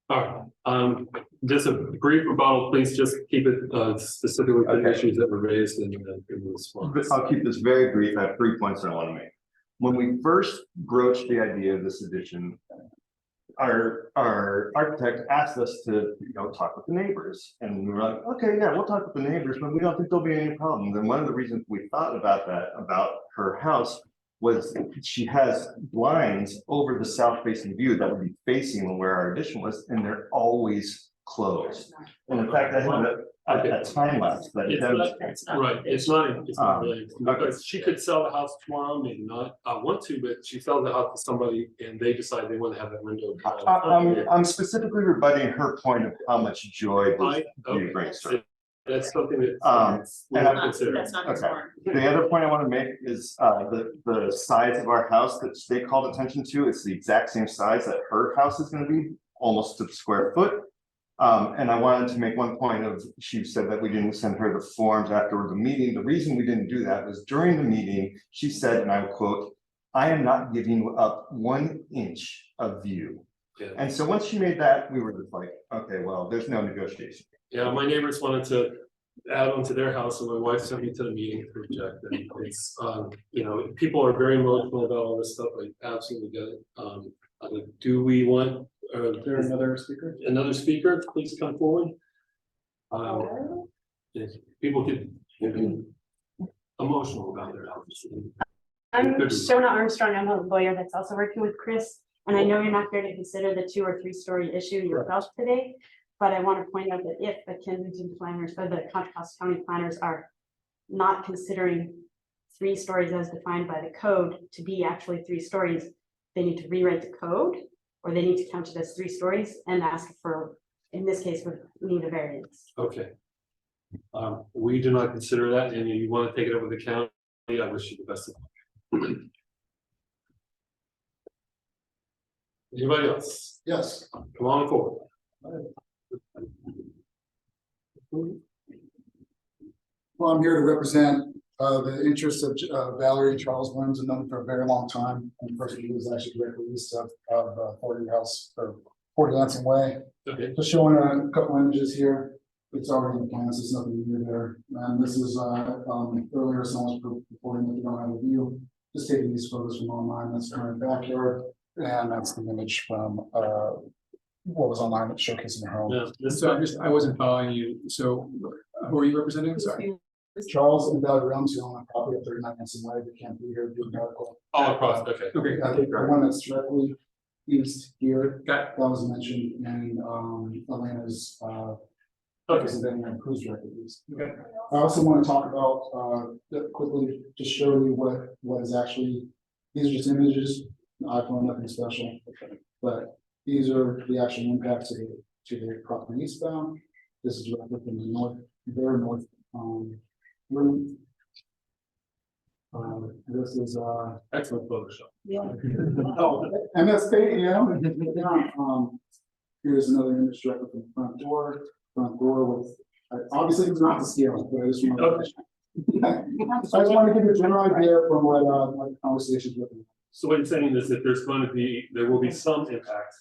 All right, just a brief rebuttal, please just keep it specifically to the issues that were raised in the response. I'll keep this very brief. I have 3 points I want to make. When we first broached the idea of this addition, our architect asked us to talk with the neighbors, and we were like, okay, yeah, we'll talk with the neighbors, but we don't think there'll be any problems. And one of the reasons we thought about that about her house was she has blinds over the south facing view that would be facing where our addition was, and they're always closed. And in fact, I have a time lapse that demonstrates. Right, it's not really, because she could sell the house tomorrow, maybe not, want to, but she sells the house to somebody and they decide they want to have that window. I'm specifically rebutting her point of how much joy this view brings to her. That's something that. That's not concerned. The other point I want to make is the size of our house that they called attention to. It's the exact same size that her house is going to be, almost to the square foot. And I wanted to make one point of, she said that we didn't send her the forms after the meeting. The reason we didn't do that was during the meeting, she said, and I quote, "I am not giving up 1 inch of view." Yeah. And so once she made that, we were just like, okay, well, there's no negotiation. Yeah, my neighbors wanted to add on to their house, and my wife sent me to the meeting to reject it. It's, people are very emotional about all this stuff. I absolutely get it. Do we want, is there another speaker? Another speaker, please come forward. If people get emotional about their house. I'm Shona Armstrong. I'm a lawyer that's also working with Chris. And I know you're not here to consider the 2 or 3 story issue yourself today, but I want to point out that if the Kensington planners or the Contra Costa County planners are not considering 3 stories as defined by the code to be actually 3 stories, they need to rewrite the code, or they need to count it as 3 stories and ask for, in this case, would need a variance. Okay. We do not consider that, and you want to take it over the county, I wish you the best of luck. Anybody else? Yes. Come on forward. Well, I'm here to represent the interests of Valerie Charles Williams, and known for a very long time. And the person who was actually directly leased of 40 House or 40 Lansing Way. Okay. Just showing a couple images here. It's already in the plans. There's nothing new there. And this is earlier someone was reporting that they don't have a view. Just taking these photos from online. That's the current backyard, and that's the image from what was online showcasing their home. Yeah, So I wasn't following you. So who are you representing? Sorry. Charles and Valerie Realms, who own a property at 39 Kensington Way, they can't be here to do an article. all across, okay. Okay. I think the one that's directly east here, that was mentioned in Elena's representing and who's directly east. Okay. I also want to talk about quickly, just show you what is actually, these are just images, iPhone, nothing special. But these are the actual impacts to the property eastbound. This is directly from the north, very north room. This is Excellent Photoshop. Yeah. and that's here's another image directly from the front door with obviously it's not the scale, but I just want to give you a general idea from what conversations with them. So what you're saying is that there will be some impact.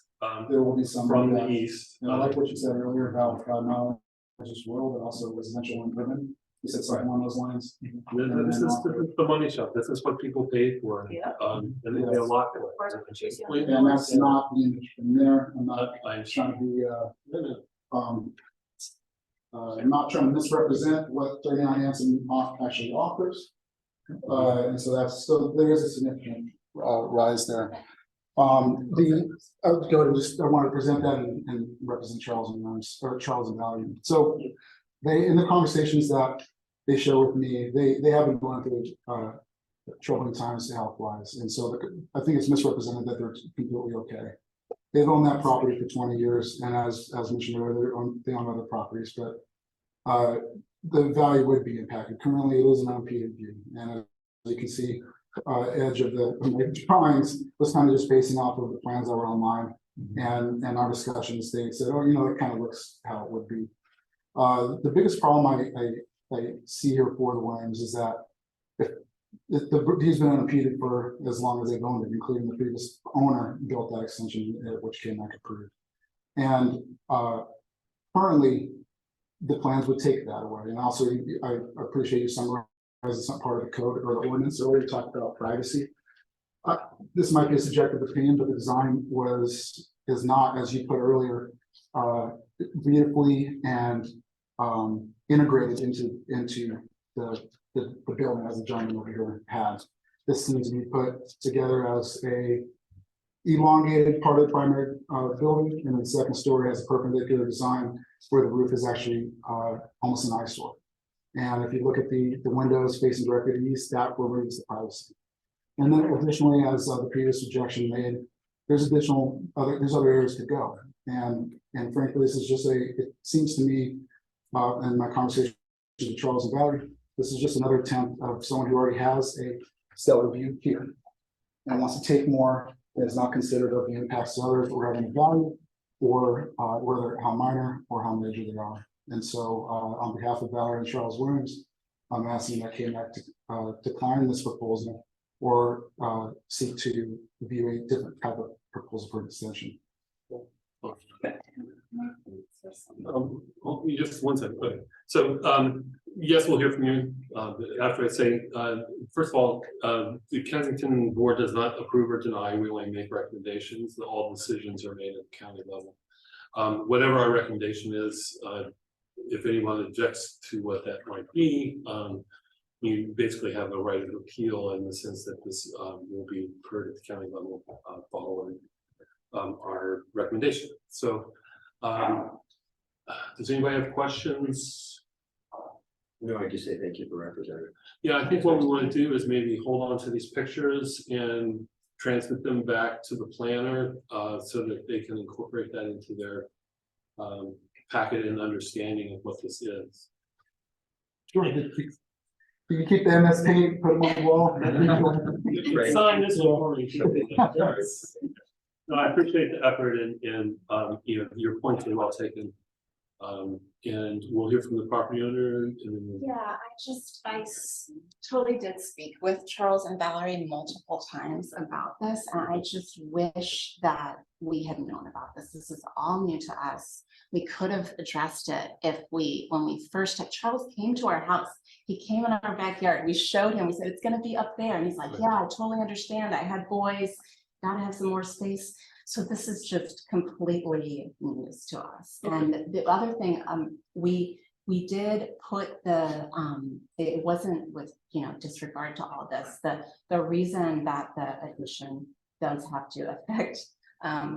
There will be some from the impact. east. And I like what you said earlier about not just rural, but also residential and urban. You said something along those lines. This is the money shot. This is what people pay for. Yeah. And they pay a lot for it. And that's not the image from there. I'm not I'm trying to be I'm not trying to misrepresent what 39 Anson actually offers. And so there is a significant rise there. I want to present that and represent Charles and Valerie. So in the conversations that they share with me, they have been going through troubling times health wise. And so I think it's misrepresented that they're completely okay. They've owned that property for 20 years. And as mentioned earlier, they own other properties, but the value would be impacted. Currently, it is an unimpeded view. And as you can see, edge of the drawings was kind of just basing off of the plans that were online and our discussions. They said, oh, it kind of looks how it would be. The biggest problem I see here for the Williams is that he's been unimpeded for as long as they've owned it, including the previous owner built that extension, which came back approved. And currently, the plans would take that away. And also, I appreciate you summarizing some part of the code or the ordinance earlier, talked about privacy. This might be a subjective opinion, but the design is not, as you put earlier, beautifully and integrated into the building, as the gentleman over here has. This seems to be put together as a elongated part of the primary building, and the second story has a perpendicular design where the roof is actually almost an eyesore. And if you look at the windows facing directly to the east, that removes the privacy. And then additionally, as the previous objection made, there's other areas to go. And frankly, this is just it seems to me, in my conversation with Charles and Valerie, this is just another attempt of someone who already has a stellar view here and wants to take more that is not considered of the impacts to others or having a value, or whether how minor or how major they are. And so on behalf of Valerie and Charles Williams, I'm asking that KMAC to decline this proposal or seek to view a different type of proposal for extension. Just one second. Okay. So yes, we'll hear from you after I say, first of all, the Kensington board does not approve or deny. We only make recommendations. All decisions are made at the county level. Whatever our recommendation is, if anyone objects to what that might be, you basically have a right of appeal in the sense that this will be heard at the county level following our recommendation. So does anybody have questions? No, I just say thank you for representing. Yeah, I think what we want to do is maybe hold on to these pictures and transmit them back to the planner so that they can incorporate that into their packet and understanding of what this is. Sure. You can keep the MS Paint, put them on the wall. Sign this one. No, I appreciate the effort and your points are well taken. And we'll hear from the property owner. Yeah, I totally did speak with Charles and Valerie multiple times about this, and I just wish that we had known about this. This is all new to us. We could have addressed it when we first had, Charles came to our house. He came in our backyard. We showed him, we said, it's gonna be up there. And he's like, yeah, I totally understand. I had boys, gotta have some more space. So this is just completely news to us. And the other thing, we did put the, it wasn't with, you know, disregard to all this, the reason that the addition does have to affect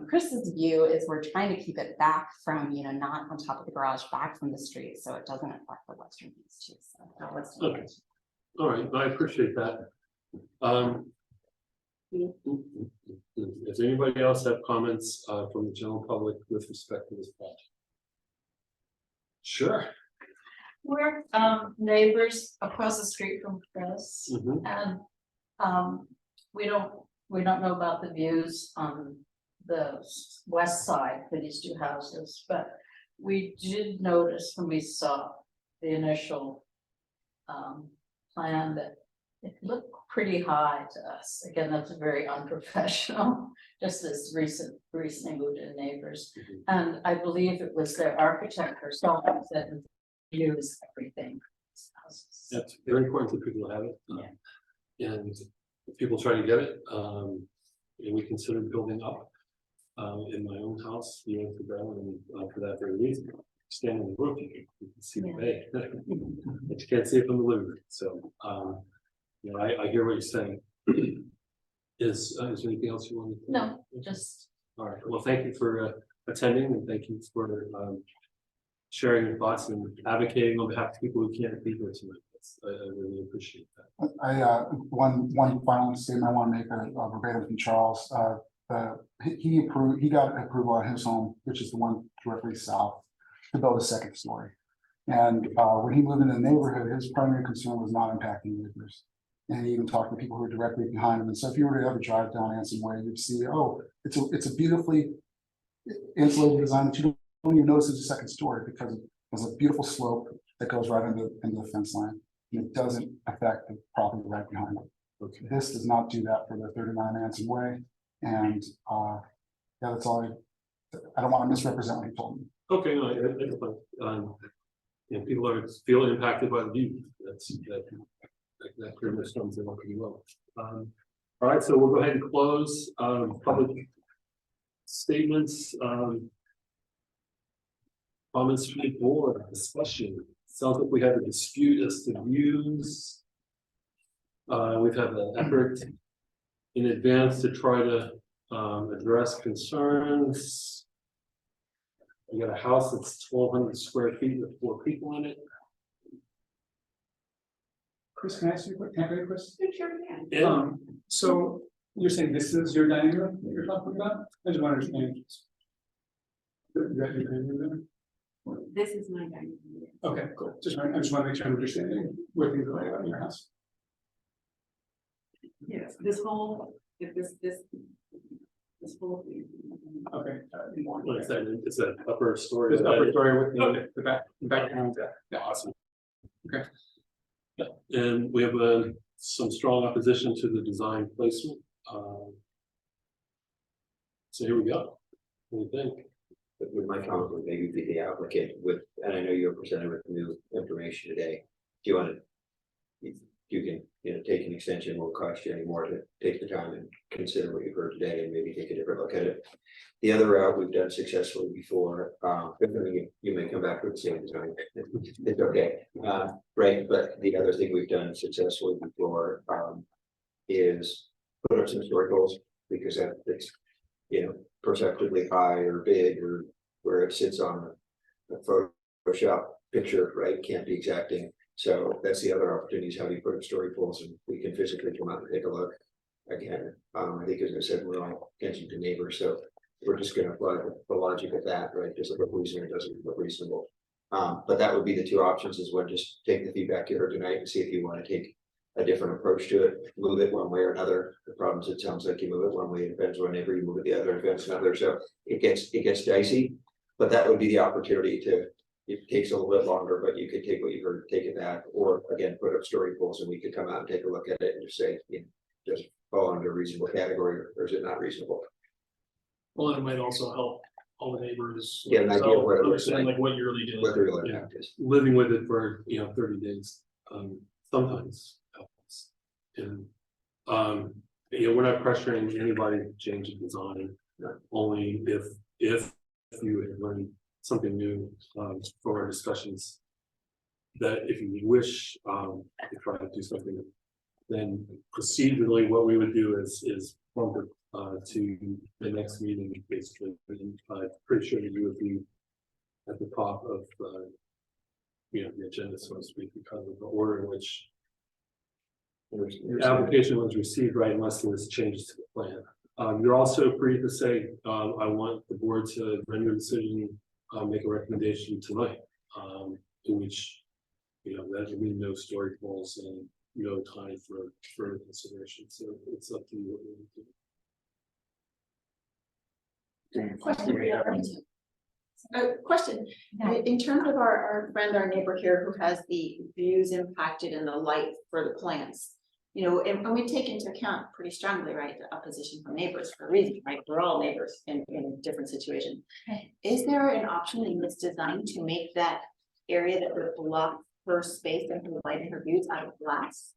Chris's view is we're trying to keep it back from, you know, not on top of the garage, back from the street, so it doesn't affect the western views too. So that was. Okay. All right, I appreciate that. Does anybody else have comments from the general public with respect to this project? Sure. We're neighbors across the street from Chris, and we don't know about the views on the west side for these two houses, but we did notice when we saw the initial plan that it looked pretty high to us. Again, that's very unprofessional, just as recently moved in neighbors. And I believe it was their architect herself that views everything. That's very important for people to have it. And if people try to get it, and we consider building up in my own house, you know, for ground, and for that very reason. Stand on the roof, you can see the bay, but you can't see it from the living room. So, you know, I hear what you're saying. Is there anything else you want to? No, just. All right. Well, thank you for attending, and thank you for sharing your thoughts and advocating on behalf of people who can't be here tonight. I really appreciate that. One final statement I want to make verbatim from Charles. He got approval on his home, which is the one directly south, to build a second story. And when he moved in the neighborhood, his primary concern was not impacting neighbors. And he even talked to people who were directly behind him. And so if you were to ever drive down Anson Way, you'd see, oh, it's a beautifully insulated design that you don't even notice it's a second story, because there's a beautiful slope that goes right into the fence line. And it doesn't affect the property right behind it. Okay. This does not do that for the 39 Anson Way. And yeah, that's all I don't want to misrepresent what he told me. Okay, no, you know, people feel impacted by the view. That pretty much sums it up pretty well. All right, so we'll go ahead and close public statements. Comments from the board, discussion. Sounds like we have a dispute as to views. We've had an effort in advance to try to address concerns. We got a house that's 1,200 square feet with 4 people in it. Chris, can I ask you a quick, can I go, Chris? Sure, can. Yeah. So you're saying this is your dining room that you're talking about? I just want to understand. Is that your dining room there? This is my dining room. Okay, cool. I just want to make sure I'm understanding where things are laid out in your house. Yes, this whole, this whole. Okay. Like I said, it's an upper story. This upper story with Okay. the background. Yeah, awesome. Okay. Yeah, and we have some strong opposition to the design placement. So here we go. What do you think? With my comment would maybe be the applicant with, and I know you're presented with new information today. Do you want to, you can, you know, take an extension, won't cost you any more to take the time and consider what you've heard today and maybe take a different look at it. The other route we've done successfully before, you may come back with the same design. It's okay. Right, but the other thing we've done successfully before is put up some historicals, because it's, you know, perceptibly high or big, or where it sits on a Photoshop picture, right, can't be exacting. So that's the other opportunities. How do you put up story poles, and we can physically come out and take a look again. I think, as I said, we're all Kensington neighbors, so we're just going to apply the logic of that, right? Does it look reasonable? Doesn't it look reasonable? But that would be the two options: is one, just take the feedback you heard tonight and see if you want to take a different approach to it, move it one way or another. The problem is, it sounds like you move it one way, it depends on neighbor, you move it the other, it depends another. So it gets dicey, but that would be the opportunity to. It takes a little bit longer, but you could take what you heard, take it back, or again, put up story poles, and we could come out and take a look at it and just say, you know, does it fall under a reasonable category, or is it not reasonable? Well, it might also help all the neighbors. Get an idea of what it looks understand like, like what you're really doing. what the real Yeah. impact is. Living with it for, you know, 30 days, sometimes helps. And, you know, we're not pressuring anybody to change the design. Only if you had learned something new, for our discussions. That if you wish, to try to do something, then procedurally, what we would do is bump it, to the next meeting, basically. And I'm pretty sure that you would be at the top of, the agenda, so to speak, because of the order in which the application was received, right, unless there was changes to the plan. You're also free to say, I want the board to render a decision, make a recommendation tonight, in which, that would mean no story polls and no time for further consideration. So it's up to you what you want to do. Question, in terms of our friend, our neighbor here who has the views impacted and the light for the plants. And we take into account pretty strongly, right, the opposition from neighbors for a reason, right? We're all neighbors in a different situation. Is there an option in this design to make that area that would block her space and her light and her views out of glass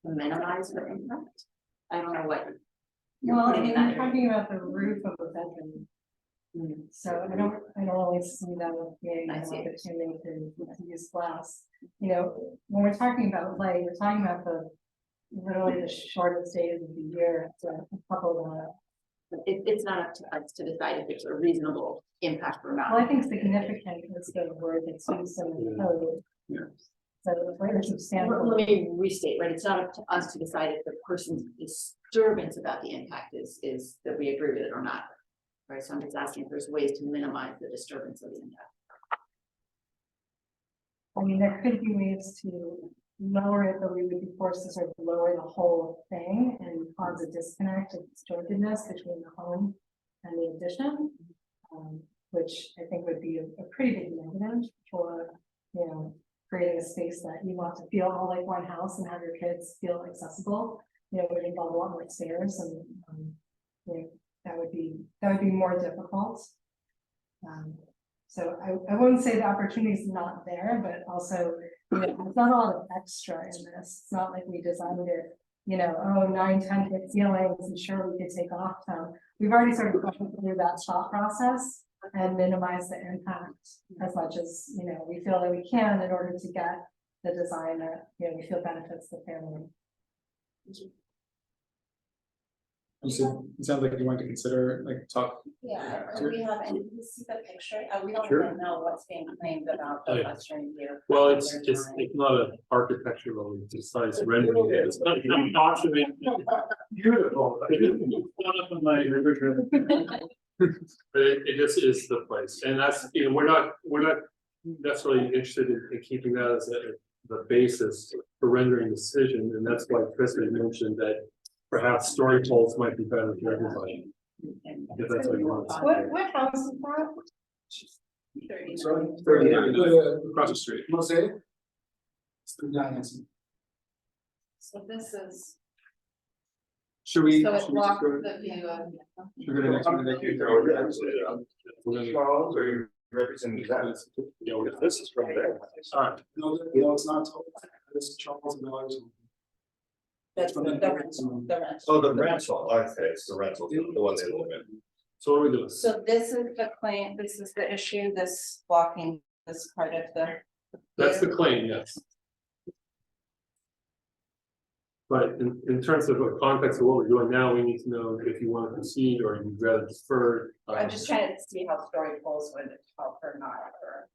to minimize her impact? I don't know what. Well, I mean, I'm talking about the roof of a bedroom. So I don't always see that as being an opportunity to use glass. When we're talking about light, we're talking about literally the shortest days of the year to couple that. It's not up to us to decide if there's a reasonable impact or not. Well, I think significant is the word that's used in the code. So it's very substantial. Let me restate, right? It's not up to us to decide if the person's disturbance about the impact is that we agree with it or not. Right, so I'm just asking if there's ways to minimize the disturbance of the impact. I mean, there could be ways to lower it, but we would be forced to sort of lower the whole thing and cause a disconnect of disjointedness between the home and the addition, which I think would be a pretty big negative for, creating a space that you want to feel all like one house and have your kids feel accessible. It would involve a lot more stairs and, that would be more difficult. So I wouldn't say the opportunity is not there, but also, there's not a lot of extra in this. It's not like we designed it, 9-10 foot ceilings and sure we could take off them. We've already sort of gone through that thought process and minimize the impact as much as, we feel that we can in order to get the design that, we feel benefits the family. It sounds like you want to consider, talk. Yeah, do we have any, you see the picture? We don't Sure. even know what's being claimed about the western view. Well, it's not an architectural, it's size rendering. It's not actually beautiful. Not up on my river. But it just is the place, and that's, we're not necessarily interested in keeping that as the basis for rendering decision, and that's why Chris had mentioned that perhaps story polls might be better for everybody. If that's what you want. What house is that? 39 across the street. Mosaic? So this is, Should we? so it should we just blocks go- the view of. should we go to the next one? Thank you. Charles, are you representing that? This is from there. Sorry. No, it's not. It's Charles Miller. That's the rental. Oh, the rental, okay, it's the rental, the one they live in. So what are we doing? So this is the claim, this is the issue, this blocking this part of the. That's the claim, yes. But in terms of a context of what we're doing now, we need to know if you want to proceed or you'd rather defer. I'm just trying to see how story polls would help or not, or.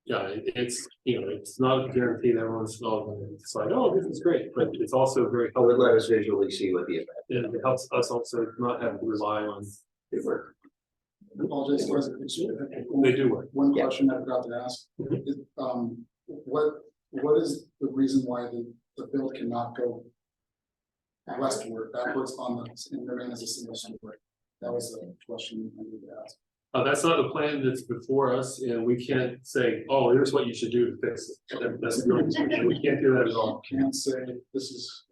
Yeah, it's not a guarantee that everyone's all going to decide, oh, this is great, but it's also very I would helpful. let us visually see what the effect. And it helps us also not have to rely on It work. Apologize, there was a picture. they do work. One question I forgot to ask, is, what is the reason why the build cannot go westward, backwards and remain as a single story? That was a question I needed to ask. That's not the plan that's before us, and we can't say, oh, here's what you should do to fix it. That's we can't do that at all. Can't say this is.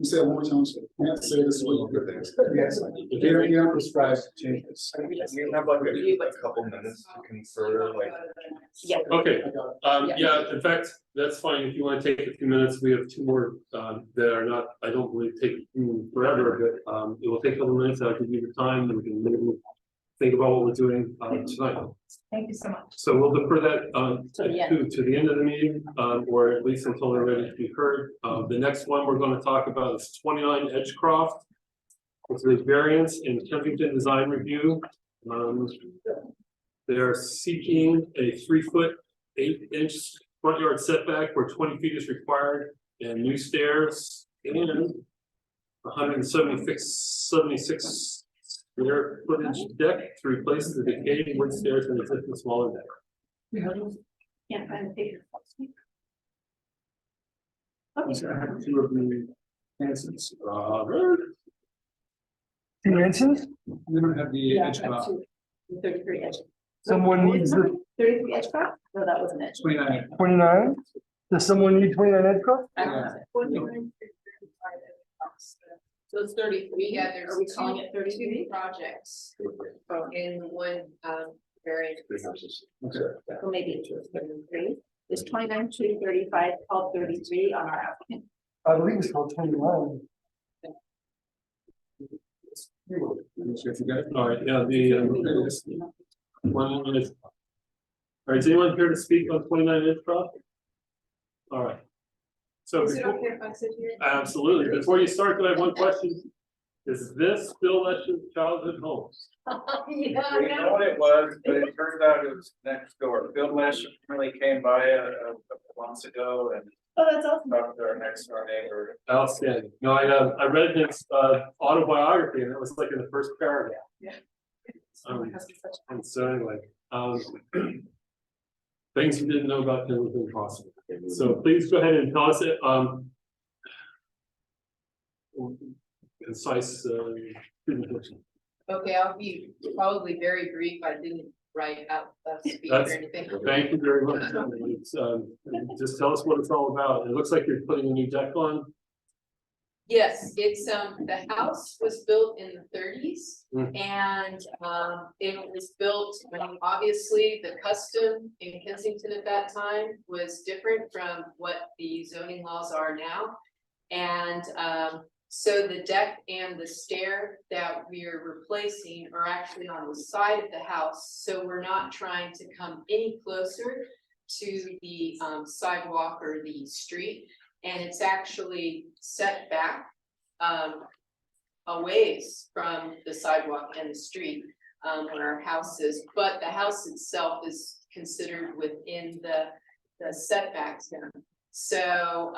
You say it one more time, so you have to say this with good things. Yes, you don't prescribe changes. We have like a couple minutes to confer, like. Yeah. Okay, yeah, in fact, that's fine. If you want to take a few minutes, we have two more that are not, I don't believe take forever, but it will take a couple minutes. I'll give you the time and we can maybe think about what we're doing tonight. Thank you so much. So we'll defer that To to the end of the meeting, or at least until they're ready to be heard. The next one we're going to talk about is 29 Edgecroft. It's a variance in Kensington design review. They are seeking a 3-foot 8-inch front yard setback where 20 feet is required and new stairs and 176 square footage deck to replace the decaying wood stairs and existing smaller deck. Can't find a picture. So I have two of the answers. Robert? Two answers? We don't have the edge crop. 33 edge. Someone needs the 33 edge crop? No, that wasn't edge. 29. 29? Does someone need 29 edge crop? I don't have it. So it's 33, yeah, Are there's we calling it 33? projects in one variant. So maybe it's 33. Is 29 to 35 called 33 on our applicant? I believe it's called 29. All right, yeah, one is. All right, is anyone here to speak on 29 Edgecroft? All right. So Is it before- okay if I sit here? absolutely. Before you start, I have one question. Is this Bill Lesch's childhood home? Yeah, We know what it was, but it turns out it was next door. Bill Nash really came by a couple months ago and Oh, that's awesome. talked to our next door neighbor. Outstanding. No, I read his autobiography and it was like in the first paragraph. Yeah. And so anyway, things you didn't know about him was impossible. So please go ahead and tell us it, concise presentation. Okay, I'll be probably very brief. I didn't write out the speech or That's- anything. Thank you very much. It's, just tell us what it's all about. It looks like you're putting a new deck on. Yes, it's, the house was built in the 30s. Mhm. And, it was built, obviously, the custom in Kensington at that time was different from what the zoning laws are now. And, so the deck and the stair that we're replacing are actually on the side of the house. So we're not trying to come any closer to the, sidewalk or the street. And it's actually set back a ways from the sidewalk and the street where our house is, but the house itself is considered within the setbacks now. So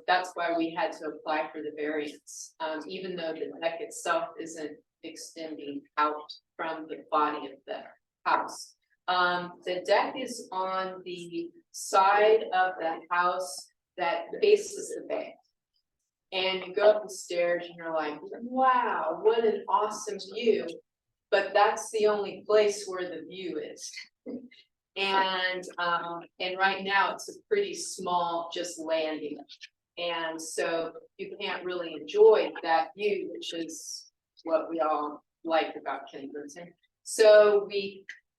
that's why we had to apply for the variance, even though the deck itself isn't extending out from the body of the house. The deck is on the side of the house that faces the bay. And you go up the stairs and you're like, wow, what an awesome view. But that's the only place where the view is. And right now it's a pretty small just landing. And so you can't really enjoy that view, which is what we all like about Kensington. So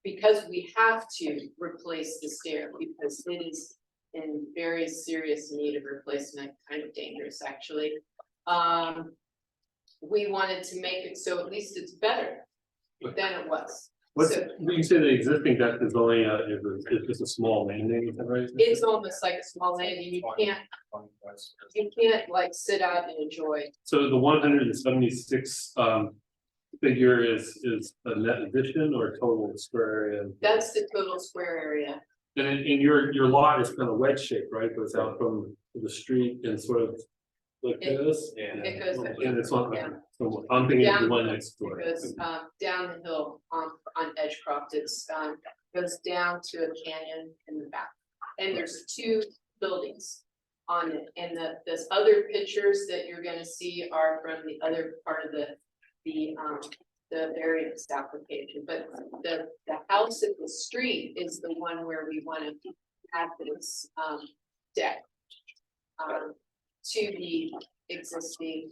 because we have to replace the stair because it is in very serious need of replacement, kind of dangerous actually. We wanted to make it so at least it's better than it was. What's, So you say the existing deck is only it's just a small landing, is that right? it's almost like a small landing. You can't like sit out and enjoy. So the 176 figure is a net addition or total square area? That's the total square area. And in your lot is kind of wedge shaped, right? Goes out from the street and sort of like this. It goes. And it's not, Yeah. so I'm thinking of the Down, one next door. it goes down the hill on Edgecroft. It's goes down to a canyon in the back. And there's two buildings on it. And those other pictures that you're gonna see are from the other part of the variance application. But the house at the street is the one where we want to have this deck to be existing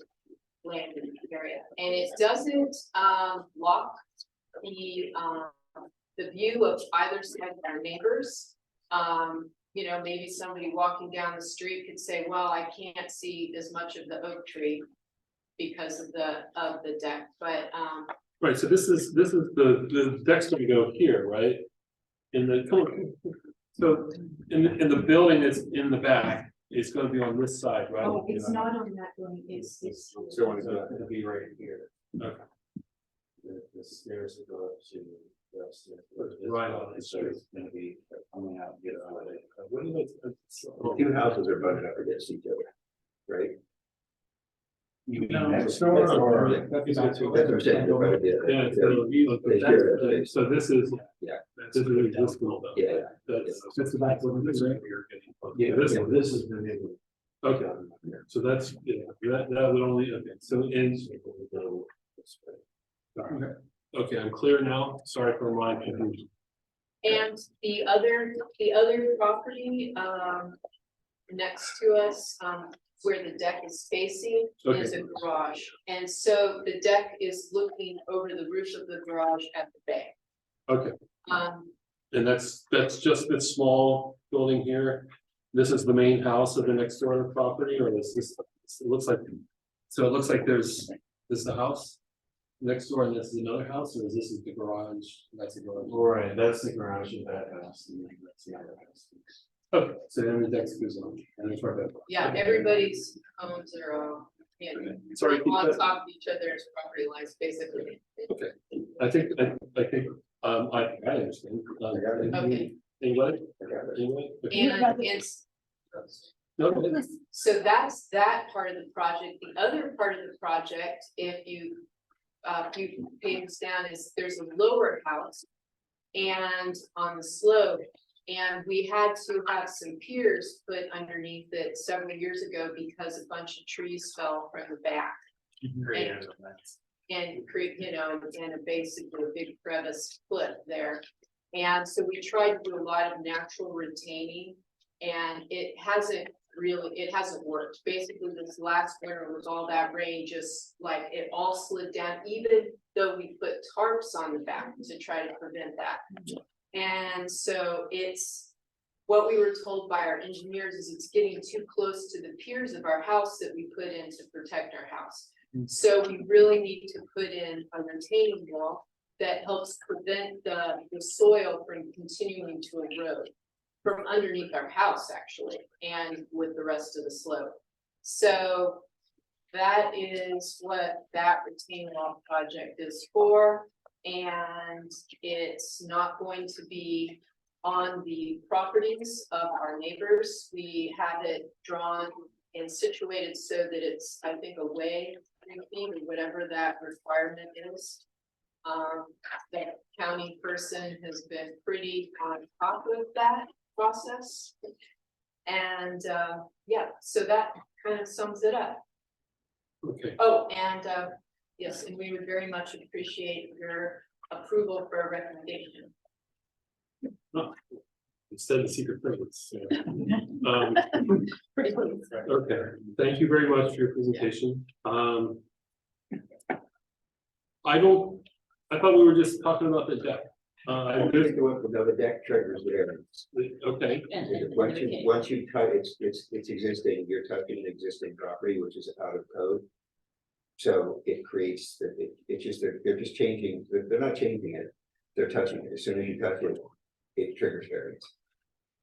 land in the area. And it doesn't, block the view of either side of our neighbors. You know, maybe somebody walking down the street could say, well, I can't see as much of the oak tree because of the deck, but, Right, so this is the deck's gonna go here, right? So in the building that's in the back, it's gonna be on this side, right? Oh, it's not on that one, it's. So it's gonna be right here. Okay. The stairs that go up to. Right on the street. It's gonna be coming out, get out of it. What do you think? The two houses are butted up against each other, right? You mean No, next store door? or- That's what I'm saying, they're butted together. Yeah, so They share that space. so this is. Yeah. This is existing though. Yeah. That's the back one, this right? Yeah, This this is the neighborhood. Okay, so that's, yeah, that would only, okay, so in. Okay, I'm clear now, sorry for my confusion. and the other property, next to us, where the deck is facing is a garage. And so the deck is looking over the roof of the garage at the bay. Okay, Um, and that's just this small building here. This is the main house of the next door property, or is this, it looks like, so it looks like this is the house next door and this is another house, or is this the garage? That's the garage. Right, that's the garage of that house, and that's the other house. Okay, so then the deck goes on, and it's right there. yeah, everybody's homes are, yeah, Sorry, keep on that- top of each other's property lines, basically. Okay, I think, I understand. Okay. Anybody? And it's, No, so that's that part of the project. The other part of the project, if you pages down, is there's a lower house and on the slope, and we had to have some piers put underneath it several years ago because a bunch of trees fell from the back. And create, you know, and basically a big crevice cliff there. And so we tried to do a lot of natural retaining, and it hasn't worked. Basically, this last winter was all that rain, just like it all slid down, even though we put tarps on the back to try to prevent that. And so it's, what we were told by our engineers is it's getting too close to the piers of our house that we put in to protect our house. So we really need to put in a retaining wall that helps prevent the soil from continuing to erode from underneath our house, actually, and with the rest of the slope. So that is what that retaining wall project is for. And it's not going to be on the properties of our neighbors. We have it drawn and situated so that it's, I think, away 3 feet or whatever that requirement is. The county person has been pretty on top of that process. And yeah, so that kind of sums it up. Okay. Oh, and yes, and we would very much appreciate your approval for a recommendation. Instead of secret things. Pretty please. Okay, thank you very much for your presentation. I thought we were just talking about the deck. I think the deck triggers the variance. Okay. Once you cut, it's existing, you're touching an existing property, which is out of code. So it creates, it's just, they're just changing, they're not changing it, they're touching it. As soon as you touch it, it triggers variance.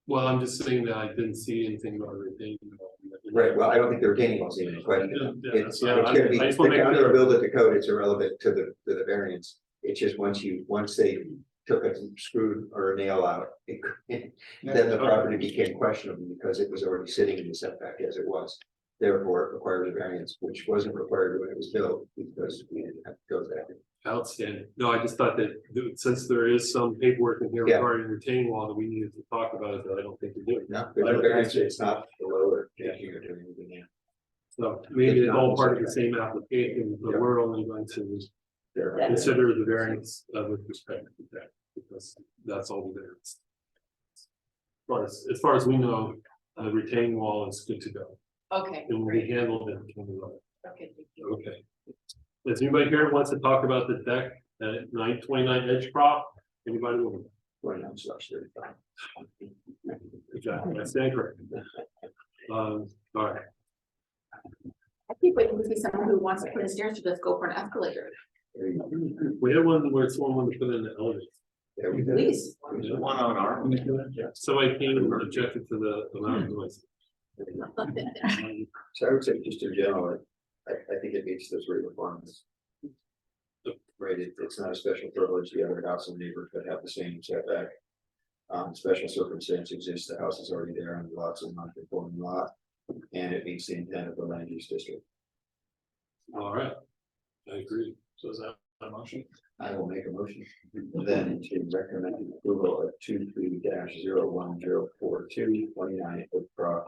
Well, I'm just saying that I didn't see anything about retaining. Right, well, I don't think the retaining wall's even in question. Yeah, It's yeah, gonna be, I the just wanna make county sure. will build it to code, it's irrelevant to the variance. It's just once they took a screw or a nail out, then the property became questionable because it was already sitting in the setback as it was. Therefore, it required a variance, which wasn't required when it was built because we didn't have to go that. Outstanding. No, I just thought that since there is some paperwork in here Yeah. regarding retaining wall that we needed to talk about it, but I don't think we do. No, there's no variance, it's not below or changing or doing anything now. So maybe it's not all in part of the setback. same application, but Yeah. we're only going to There. consider the variance with respect to that, because that's all the variance. As far as we know, the retaining wall is good to go. Okay, It will be great. handled in. Okay, thank you. Okay. Does anybody here wants to talk about the deck at 929 Edge Prop? Anybody? Will? 29/35. Good job. I stand corrected. All right. I keep waiting to see someone who wants to put in stairs to just go for an escalator. We had one where someone wanted to put in the elevator. Yeah, we did. Please. There's one on our. Somebody came and objected to the amount of noise. So I would say just in general, I think it meets those three requirements. Right, it's not a special privilege, the other house and neighbor could have the same setback. Special circumstance exists, the house is already there and the lot's a non-conforming lot. And it meets the intent of the land use district. All right. I agree. So is that a motion? I will make a motion then to recommend the approval of 23-01042 29 Oak Brook.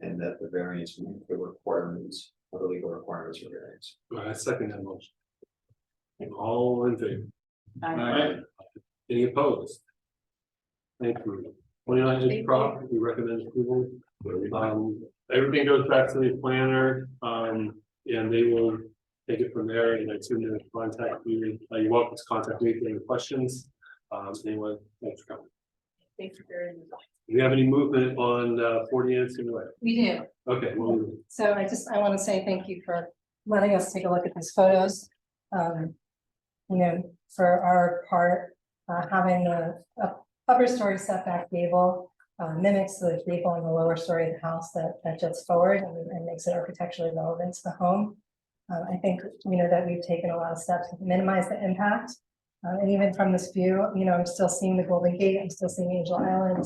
And that the variance meet the requirements of the legal requirements for variance. I second that motion. All in favor? Aye. Any opposed? Thank you. 29 Edge Prop, we recommend approval. Everything goes back to the planner, and they will take it from there, and as soon as contact you, you're welcome to contact me if you have any questions. Anyone, thanks for coming. Thanks for very much. Do you have any movement on 40 Kensington Way? We do. Okay, well, So I want to say thank you for letting us take a look at these photos. You know, for our part, having a upper story setback gable mimics the gable in the lower story of the house that juts forward and makes it architecturally relevant to the home. I think, you know, that we've taken a lot of steps to minimize the impact. And even from this view, you know, I'm still seeing the Golden Gate, I'm still seeing Angel Island.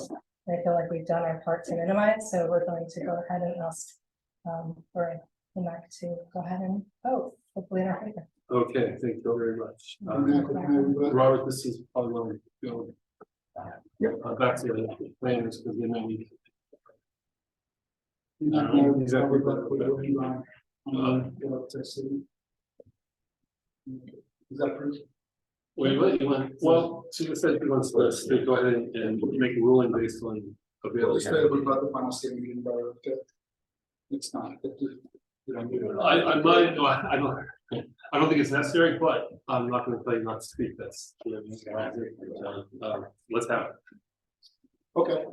I feel like we've done our part to minimize, so we're going to go ahead and ask for the MAC to go ahead and vote, hopefully in our favor. okay, thank you very much. Robert, this is probably one we go back to the planners because they may need. Exactly. Is that proof? Well, she said he wants us to go ahead and make a ruling based on available. About the final statement, it's not. I don't think it's necessary, but I'm not going to tell you not to speak. That's let's have it. Okay,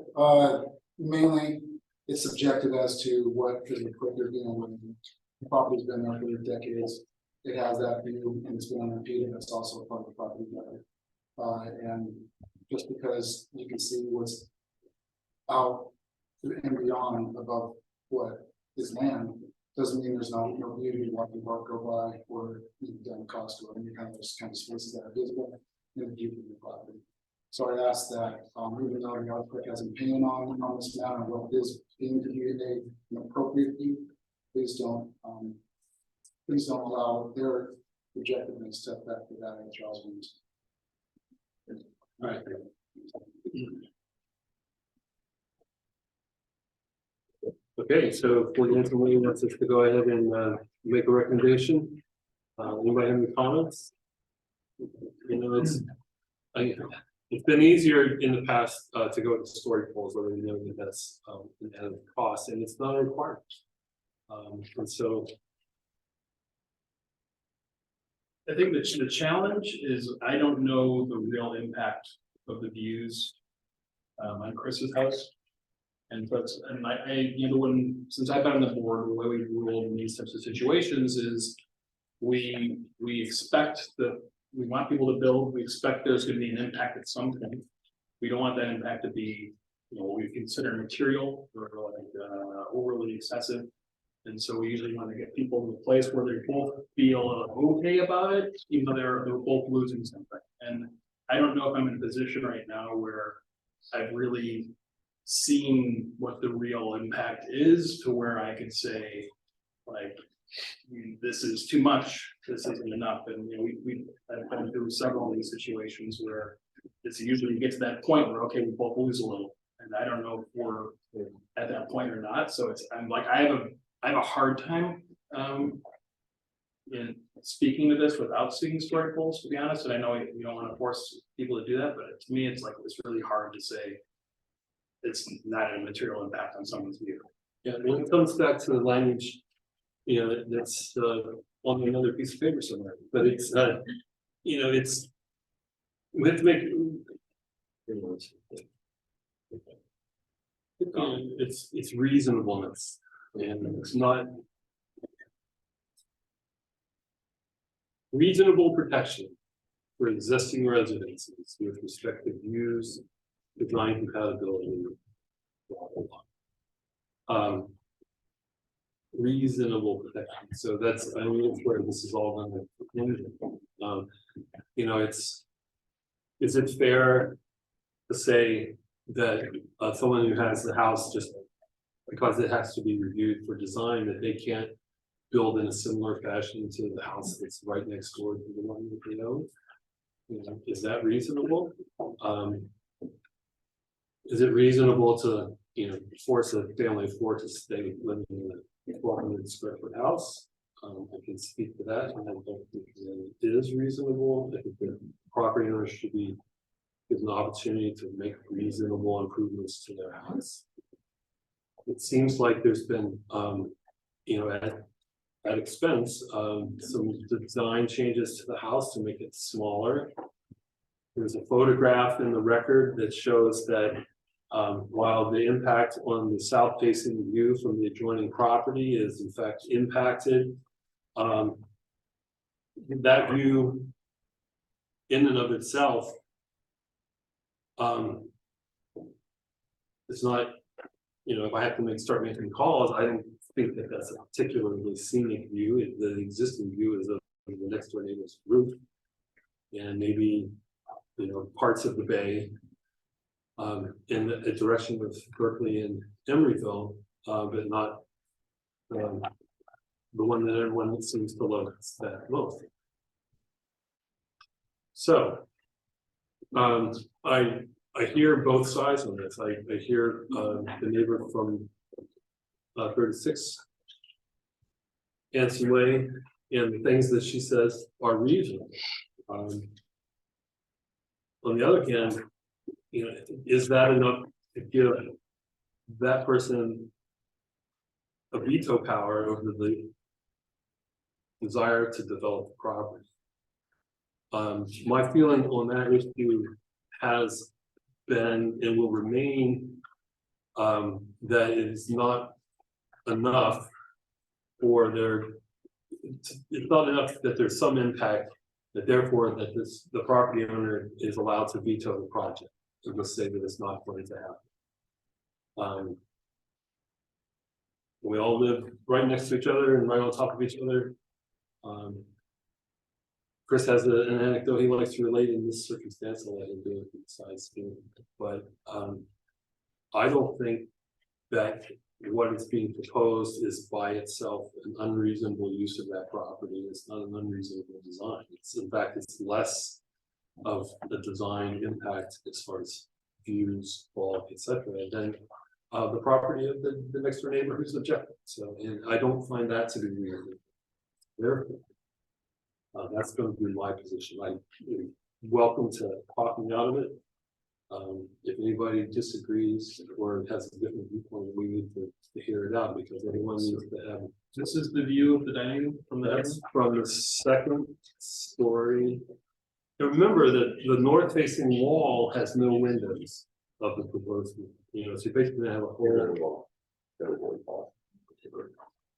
mainly it's subjective as to what is appropriate, you know, when the property's been there for decades. It has that view and it's been unimpeded, it's also a part of the property better. And just because you can see what's out and beyond above what is land, doesn't mean there's no beauty walking park go by or you've done cost to it, and you kind of just kind of spaces that are visible in the view of the property. So I asked that, even though the architect has an opinion on this matter, what is deemed to be an appropriate view, please don't allow their objectiveness to step back to that in Charles Williams. All right. Okay, so 40 Kensington Way wants us to go ahead and make a recommendation. Anybody have any comments? You know, it's been easier in the past to go to story polls where we know that that's an added cost and it's not a requirement. And so I think that the challenge is I don't know the real impact of the views on Chris's house. And you know, since I've been on the board, the way we rule in these types of situations is we expect that we want people to build, we expect there's going to be an impact at some point. We don't want that impact to be, you know, what we consider material or like overly excessive. And so we usually want to get people to a place where they both feel okay about it, even though they're both losing something. And I don't know if I'm in a position right now where I've really seen what the real impact is to where I could say, like, this is too much, this isn't enough. And you know, I've been through several of these situations where it's usually get to that point where, okay, we both lose a little. And I don't know if we're at that point or not. So I'm like, I have a hard time in speaking to this without seeing story polls, to be honest. And I know you don't want to force people to do that, but to me, it's like, it's really hard to say it's not a material impact on someone's view. Yeah, when it comes back to the language, that's on another piece of paper somewhere, but it's it's. We have to make. It's reasonableness, and it's not. Reasonable protection for existing residences with respect to views, design compatibility. Blah, blah, blah. Reasonable protection. So that's where this is all going to. Is it fair to say that someone who has the house just because it has to be reviewed for design that they can't build in a similar fashion to the house that's right next door to the one that they own? Is that reasonable? Is it reasonable to force a family of four to stay living in a 1,200 square foot house? I can speak to that, and I don't think that it is reasonable. I think the property owners should be given the opportunity to make reasonable improvements to their house. It seems like there's been at expense, some design changes to the house to make it smaller. There's a photograph in the record that shows that while the impact on the south facing view from the adjoining property is in fact impacted, that view in and of itself it's not, if I have to start making calls, I don't think that that's a particularly scenic view. The existing view is of the next door neighbor's roof and maybe parts of the bay in the direction of Berkeley and Emeryville, but not the one that everyone seems to love that most. So I hear both sides on this. I hear the neighbor from 36 Anson Way, and the things that she says are reasonable. On the other hand, is that enough to give that person a veto power over the desire to develop the property? My feeling on that issue has been and will remain that it is not enough for it's not enough that there's some impact, that therefore that the property owner is allowed to veto the project. So just say that it's not going to happen. We all live right next to each other and right on top of each other. Chris has an anecdote he likes to relate in this circumstance. I'll let him do it besides doing it. But I don't think that what is being proposed is by itself an unreasonable use of that property. It's not an unreasonable design. It's in fact, it's less of the design impact as far as views, quality, etc. than the property of the next door neighbor who's objecting. So, and I don't find that to be reasonable. Therefore, that's going to be my position. I'm welcome to talking out of it. If anybody disagrees or has a different viewpoint, we need to hear it out because everyone needs to have. This is the view of the dining room from the second story. And remember that the north facing wall has no windows of the proposed. So you basically have a whole wall.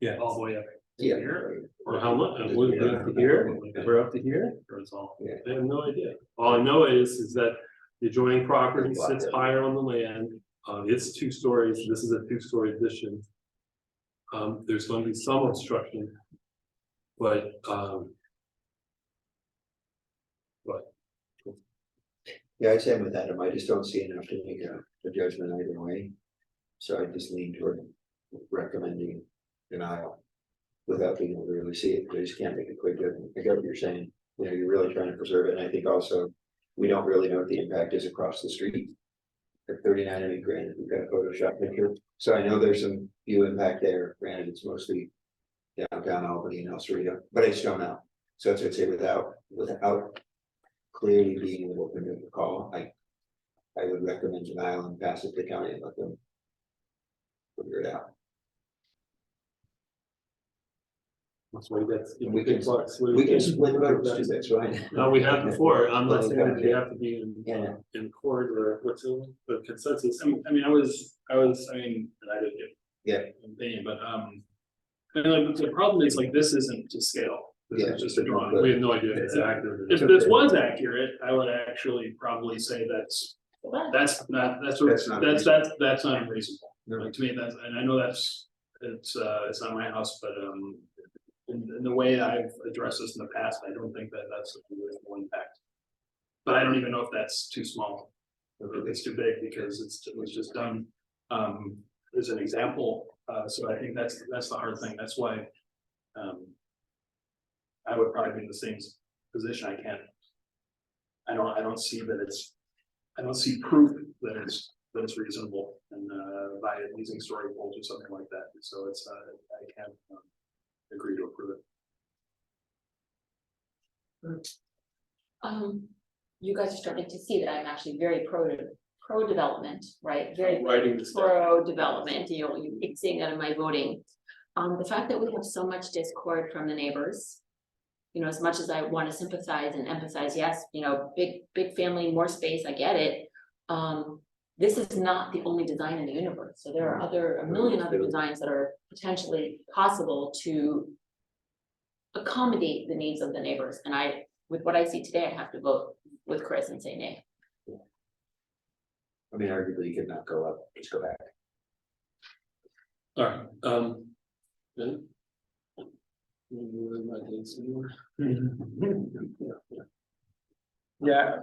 Yeah, all the way up. Yeah. Or how much? We're up to here. We're up to here. Or it's all. I have no idea. All I know is that the adjoining property sits higher on the land. It's 2 stories. This is a 2-story addition. There's going to be some obstruction, but Yeah, I'd say with Adam, I just don't see enough to make a judgment either way. So I just lean toward recommending denial without being able to really see it. I just can't make a quick judgment. I get what you're saying. You're really trying to preserve it. And I think also we don't really know what the impact is across the street. At 39, I mean, granted, we've got a Photoshop picture. So I know there's some view impact there. Granted, it's mostly downtown Albany and El Cerrito, but I just don't know. So that's what I'd say without clearly being able to make a call, I would recommend denial and pass it to the county and let them figure it out. That's why that's. We can split the votes, that's right. No, we have before, I'm not saying that you Yeah. have to be Yeah. in court or what's the consensus, I mean, I didn't get. Yeah. Opinion, but, and like, the problem is like, this isn't to scale. This Yeah, is just a drawing, we have no idea if it's accurate. If It's this okay. was accurate, I would actually probably say that's not unreasonable. No. Like, to me, that's, and I know it's not my house, but, in the way I've addressed this in the past, I don't think that that's a reasonable impact. But I don't even know if that's too small, or if it's too big, because it was just done, as an example, so I think that's the hard thing, that's why. I would probably be in the same position, I don't see that I don't see proof that it's reasonable, and, by using story poles or something like that, so it's, I can't, agree to approve it. You guys are starting to see that I'm actually very pro development, right? Very Writing this down. pro development, you keep seeing that in my voting. The fact that we have so much discord from the neighbors. As much as I want to sympathize and empathize, yes, big family, more space, I get it. This is not the only design in the universe, so there are a million other designs that are potentially possible to accommodate the needs of the neighbors, and with what I see today, I have to vote with Chris and say nay. I mean, arguably you could not go up, just go back. All right, then. Yeah,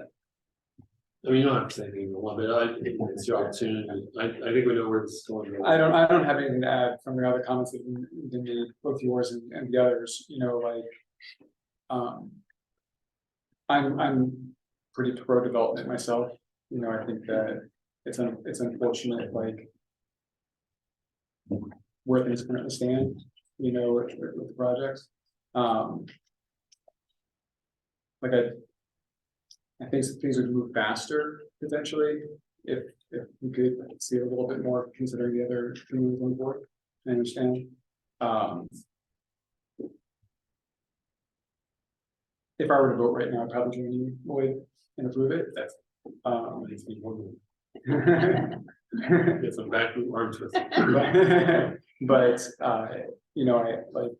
I mean, you don't have to say anything you want, but it's your opportunity, I think we know where this is going. I don't have anything to add from the other comments that have been made, both yours and the others, I'm pretty pro development myself, I think that it's unfortunate, like where things currently stand, with the projects. Like I think some things would move faster potentially if we could see it a little bit more considering the other communities on board. I understand. If I were to vote right now, I'd probably join you, Lloyd, and approve it. That's Get some back arm twist. but I like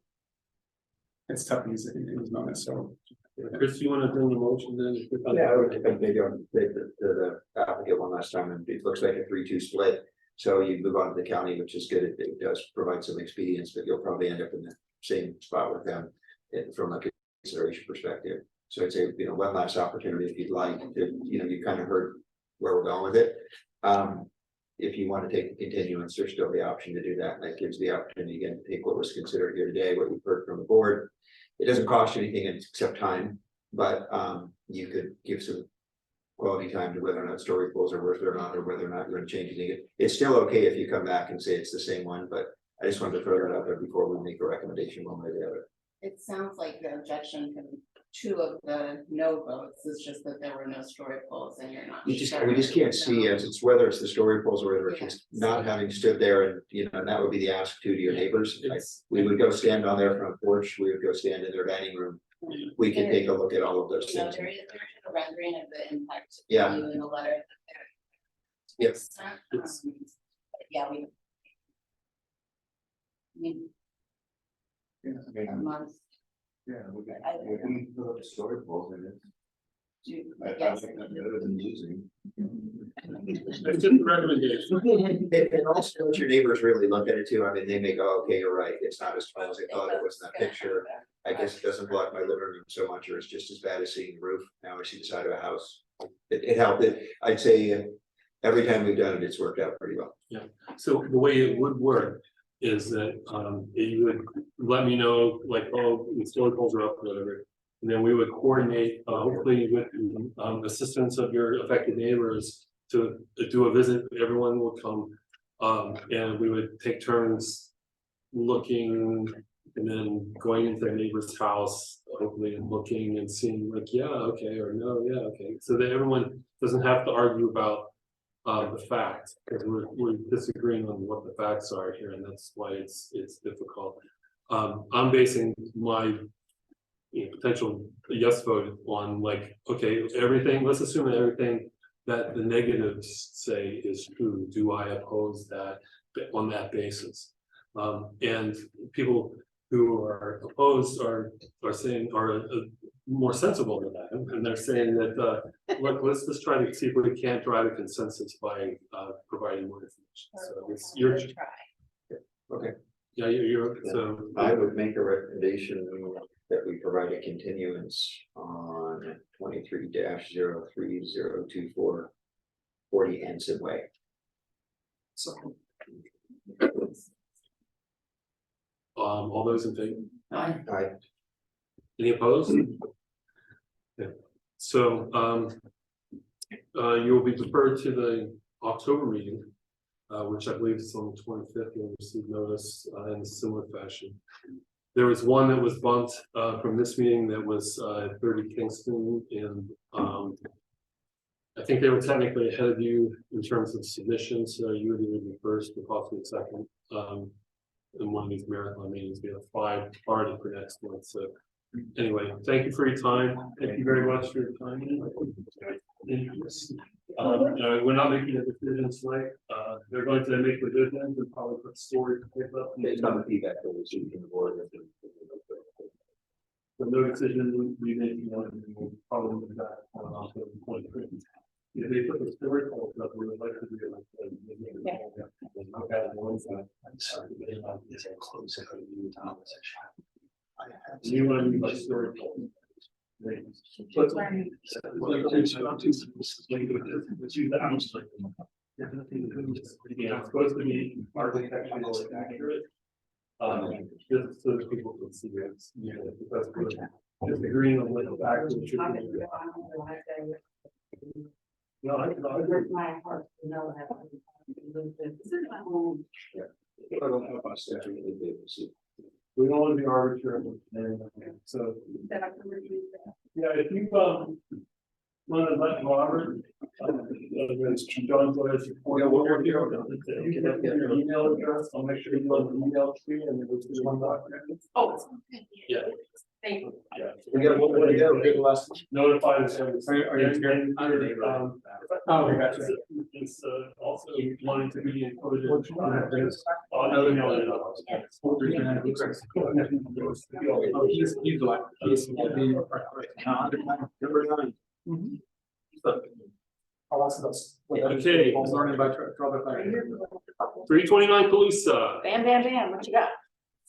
it's tough in these moments. So Chris, you want to bring the motion then? Yeah, I would think maybe on the applicant one last time, and it looks like a 3-2 split. So you move on to the county, which is good. It does provide some expedience, but you'll probably end up in the same spot with them from a consideration perspective. So I'd say, one last opportunity if you'd like to, you kind of heard where we're going with it. If you want to take the continuance, there's still the option to do that. And that gives the opportunity again to take what was considered here today, what we've heard from the board. It doesn't cost you anything except time, but you could give some quality time to whether or not story pools are worth it or not, or whether or not you're going to change anything. It's still okay if you come back and say it's the same one, but I just wanted to throw that out there before we make a recommendation one way or the other. It sounds like the objection from 2 of the no votes is just that there were no story poles and you're not. We just can't see as it's whether it's the story poles or whether it's just not having stood there and, and that would be the ask to your neighbors. We would go stand on their front porch, we would go stand in their dining room. We can take a look at all of those things. There is a rendering of the impact. Yeah. In the letter. Yes. Yeah, I mean, a month. Yeah, we can put up story poles in it. I think that's better than using. It's just a recommendation. And also let your neighbors really look at it too. I mean, they may go, okay, you're right. It's not as tall as I thought it was in that picture. I guess it doesn't block my living room so much, or it's just as bad as seeing the roof. Now I see the side of a house. It helped it. I'd say every time we've done it, it's worked out pretty well. Yeah, so the way it would work is that you would let me know, like, oh, the story poles are up or whatever. And then we would coordinate, hopefully with assistance of your affected neighbors to do a visit. Everyone will come and we would take turns looking and then going into their neighbor's house, hopefully, and looking and seeing like, yeah, okay, or no, yeah, okay. So that everyone doesn't have to argue about the fact, because we're disagreeing on what the facts are here, and that's why it's difficult. I'm basing my potential yes vote on like, okay, everything, let's assume that everything that the negatives say is true. Do I oppose that on that basis? And people who are opposed are saying, are more sensible than that. And they're saying that, look, let's just try to see if we can't drive a consensus by providing more information. So it's your. Okay. Yeah, you're, so. I would make a recommendation that we provide a continuance on 23-03-024 40 Ensign Way. All those in favor? Aye. Any opposed? Yeah. So, you will be deferred to the October meeting, which I believe is on the 25th. You'll receive notice in a similar fashion. There was one that was bumped from this meeting that was 30 Kingston, and I think they were technically ahead of you in terms of submissions. So you would either be first or possibly second in one of these marathon meetings. We have 5 already for next month. So anyway, thank you for your time. Thank you very much for your time. We're not making a decision tonight. They're going to make the decision and probably put story to pick up. Based on the feedback that we received from the board. So no decision we make, we'll probably move that on to the point. If they put the story calls up, we would like to do it like that. You want to do like story calls? Yeah, it's supposed to be architecturally accurate. Just so that people can see it, because we're just agreeing on what the actual should be. No, I agree. My heart, no, that. We don't want to be arbitrary, so. Yeah, if you, want to let Robert, John's lawyers report what we're doing. You can have your email address, I'll make sure you love the email tree and then we'll do one document. Oh. Yeah. Thank you. Yeah. We got one more to go. Good last. Notify the service. Are you scared? Oh, we got you. It's also wanting to be included. Number 9. Okay. 329 Calusa. Bam, bam, bam, what you got?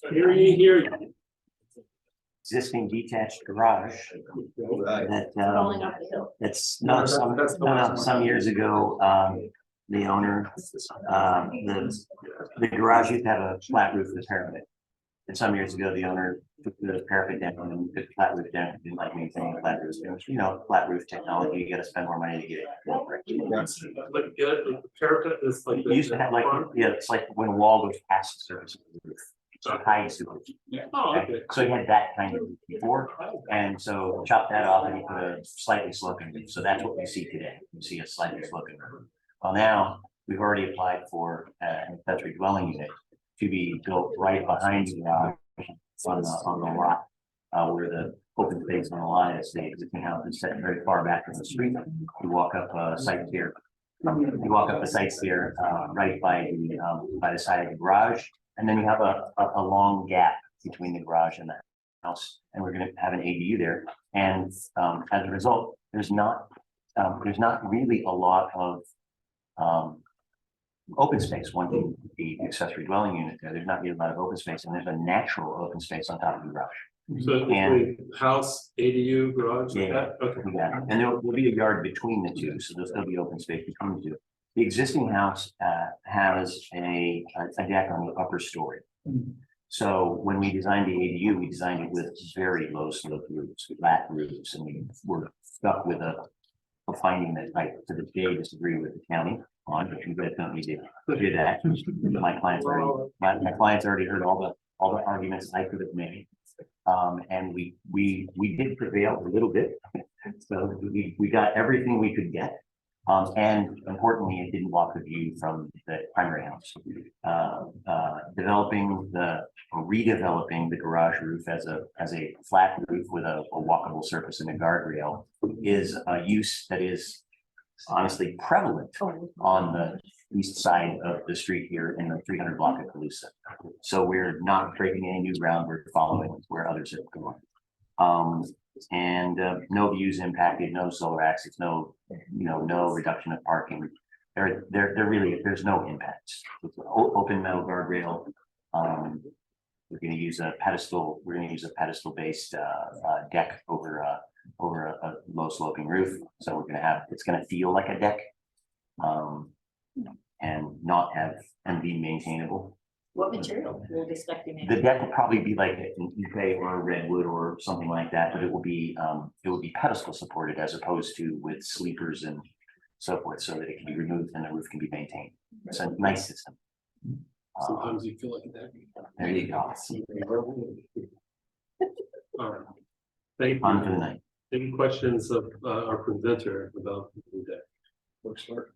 Hear ye, hear ye. Existing detached garage that Rolling up the hill. it's no, some years ago, the owner, the garage used to have a flat roof with parapet. And some years ago, the owner took the parapet down and put the flat roof down, didn't like maintaining a flat roof. It was, flat roof technology, you gotta spend more money to get it. Like, the parapet is like. It used to have like, it's like when a wall goes past the surface of the roof. So high super. Oh, okay. So he had that kind of before, and so chopped that off and he put a slightly sloping roof. So that's what we see today. You see a slightly sloping roof. Well, now we've already applied for an accessory dwelling unit to be built right behind the garage on the lot, where the open space on the lot is. The existing house is set very far back from the street. You walk up sites here. You walk up the sites here, right by the side of the garage. And then you have a long gap between the garage and the house, and we're going to have an ADU there. And as a result, there's not really a lot of open space. One, the accessory dwelling unit there's not really a lot of open space, and there's a natural open space on top of the garage. So And house, ADU, garage, like yeah, that? Okay. yeah, and there'll be a yard between the two, so there'll still be open space between the two. The existing house has a deck on the upper story. So when we designed the ADU, we designed it with very low slope roofs, flat roofs, and we were stuck with a finding that I to this day disagree with the county on, but you guys don't need to do that. My clients already heard all the arguments I could have made. And we did prevail a little bit. So we got everything we could get. And importantly, it didn't block the view from the primary house. Redeveloping the garage roof as a flat roof with a walkable surface and a guardrail is a use that is honestly prevalent on the east side of the street here in the 300 block of Calusa. So we're not breaking any new ground, we're following where others have gone. No views impacted, no solar access, no reduction of parking. There really, there's no impact. It's an open metal guardrail. We're going to use a pedestal. We're going to use a pedestal-based deck over a low sloping roof. So we're going to have, it's going to feel like a deck, and not have and be maintainable. What material will be expecting? The deck will probably be like an Ipe or a redwood or something like that, but it will be pedestal supported as opposed to with sleepers and so forth, so that it can be removed and the roof can be maintained. It's a nice system. Sometimes you feel like that. There you go. All right. Thank you. On to the night. Any questions of our presenter about the deck? Looks like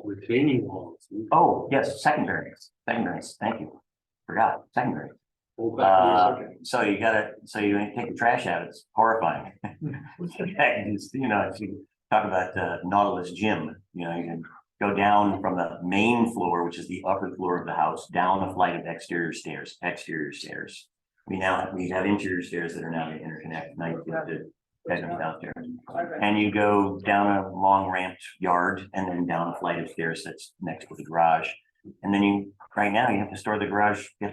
retaining walls. Oh, yes, second variance, thank you. Forgot, second variance. Hold back for a second. So you take the trash out, it's horrifying. It's, if you talk about Nautilus Gym, you can go down from the main floor, which is the upper floor of the house, down a flight of exterior stairs. We have interior stairs that are now going to interconnect the bedroom downstairs. And you go down a long ramped yard and then down a flight of stairs that's next to the garage. And then right now you have to store the garbage in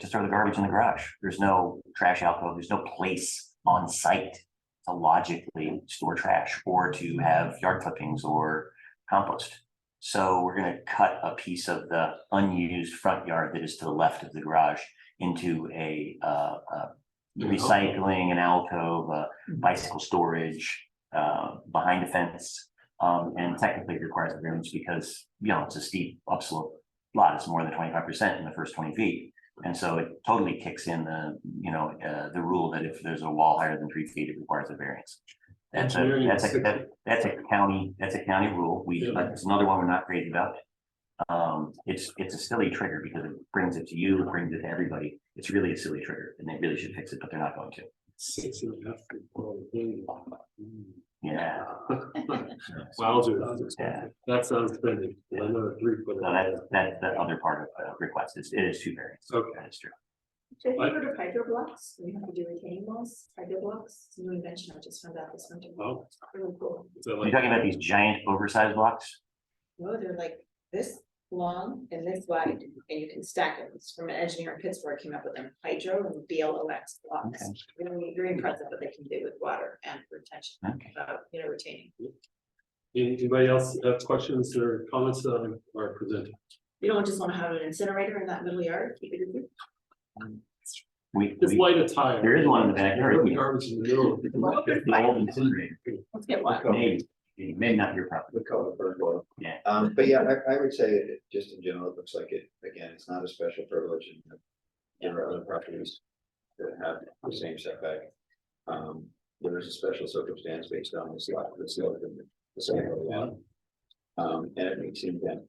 the garage. There's no trash alcove. There's no place on site to logically store trash or to have yard clippings or compost. So we're going to cut a piece of the unused front yard that is to the left of the garage into a recycling, an alcove, bicycle storage, behind a fence. And technically it requires a variance because, it's a steep upslope lot. It's more than 25% in the first 20 feet. And so it totally kicks in the rule that if there's a wall higher than 3 feet, it requires a variance. That's a county rule. It's another one we're not crazy about. It's a silly trigger because it brings it to you, it brings it to everybody. It's really a silly trigger and they really should fix it, but they're not going to. 6.5 feet. Yeah. Wowzers. Yeah. That sounds spending. I know 3 foot. So that's the other part of the request. It is 2 variants. Okay. That is true. Have you heard of hydro blocks? We have to do retaining walls, hydro blocks. It's a new invention. I just found out this winter. Oh, really cool. You're talking about these giant oversized blocks? No, they're like this long and this wide, and you can stack them. It's from an engineer in Pittsburgh came up with them, hydro and BLOX blocks. Okay. Very impressive what they can do with water and retention, retaining. Anybody else have questions or comments on our presenter? You don't just want to have an incinerator in that middle yard, keep it easy. It's light a tire. There is one in the backyard. Garbage in the middle. The old incinerator. Let's get one. Maybe not your property. We call it bird oil. Yeah. But yeah, I would say just in general, it looks like it's not a special privilege and there are other properties that have the same setback. There is a special circumstance based on this lot that's the same area. And it makes him then.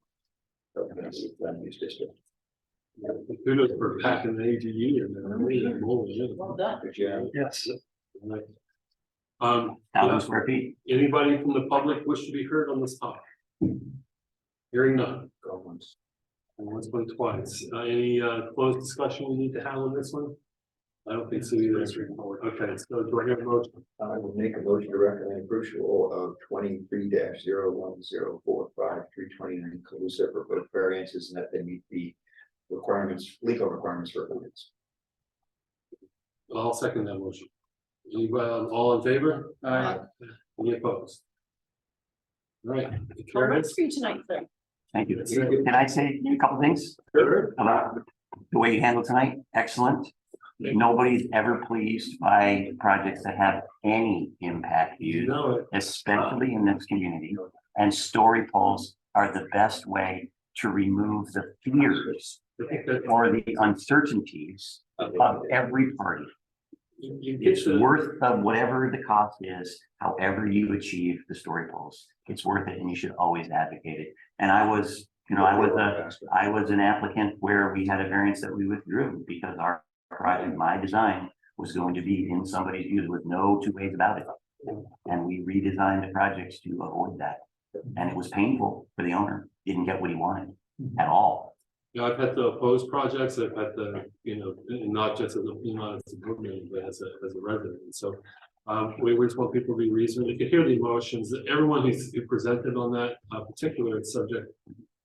Land use district. Kudos for packing the AGE and then. Well done. Good job. Yes. 1,000 square feet. Anybody from the public wish to be heard on this topic? Hearing none. Once, went twice. Any closed discussion we need to have on this one? I don't think so either. Okay, so do I have a motion? I will make a motion to recommend approval of 23-01045 329 Calusa for both variances and that they meet the legal requirements for permits. I'll second that motion. Anybody, all in favor? Aye. Any opposed? All right. Well, that's for you tonight, sir. Thank you. Can I say a couple things about the way you handled tonight? Excellent. Nobody's ever pleased by projects that have any impact views, especially in this community. And story polls are the best way to remove the fears or the uncertainties of every party. It's worth whatever the cost is, however you achieve the story poles. It's worth it and you should always advocate it. And I was, you know, I was an applicant where we had a variance that we withdrew because our project, my design was going to be in somebody's view with no two ways about it. And we redesigned the projects to avoid that. And it was painful for the owner. Didn't get what he wanted at all. Yeah, I've had to oppose projects, I've had to, you know, not just as a, you know, as a boardman, but as a resident, and so. We just want people to be reasonable, you can hear the emotions, that everyone who presented on that particular subject.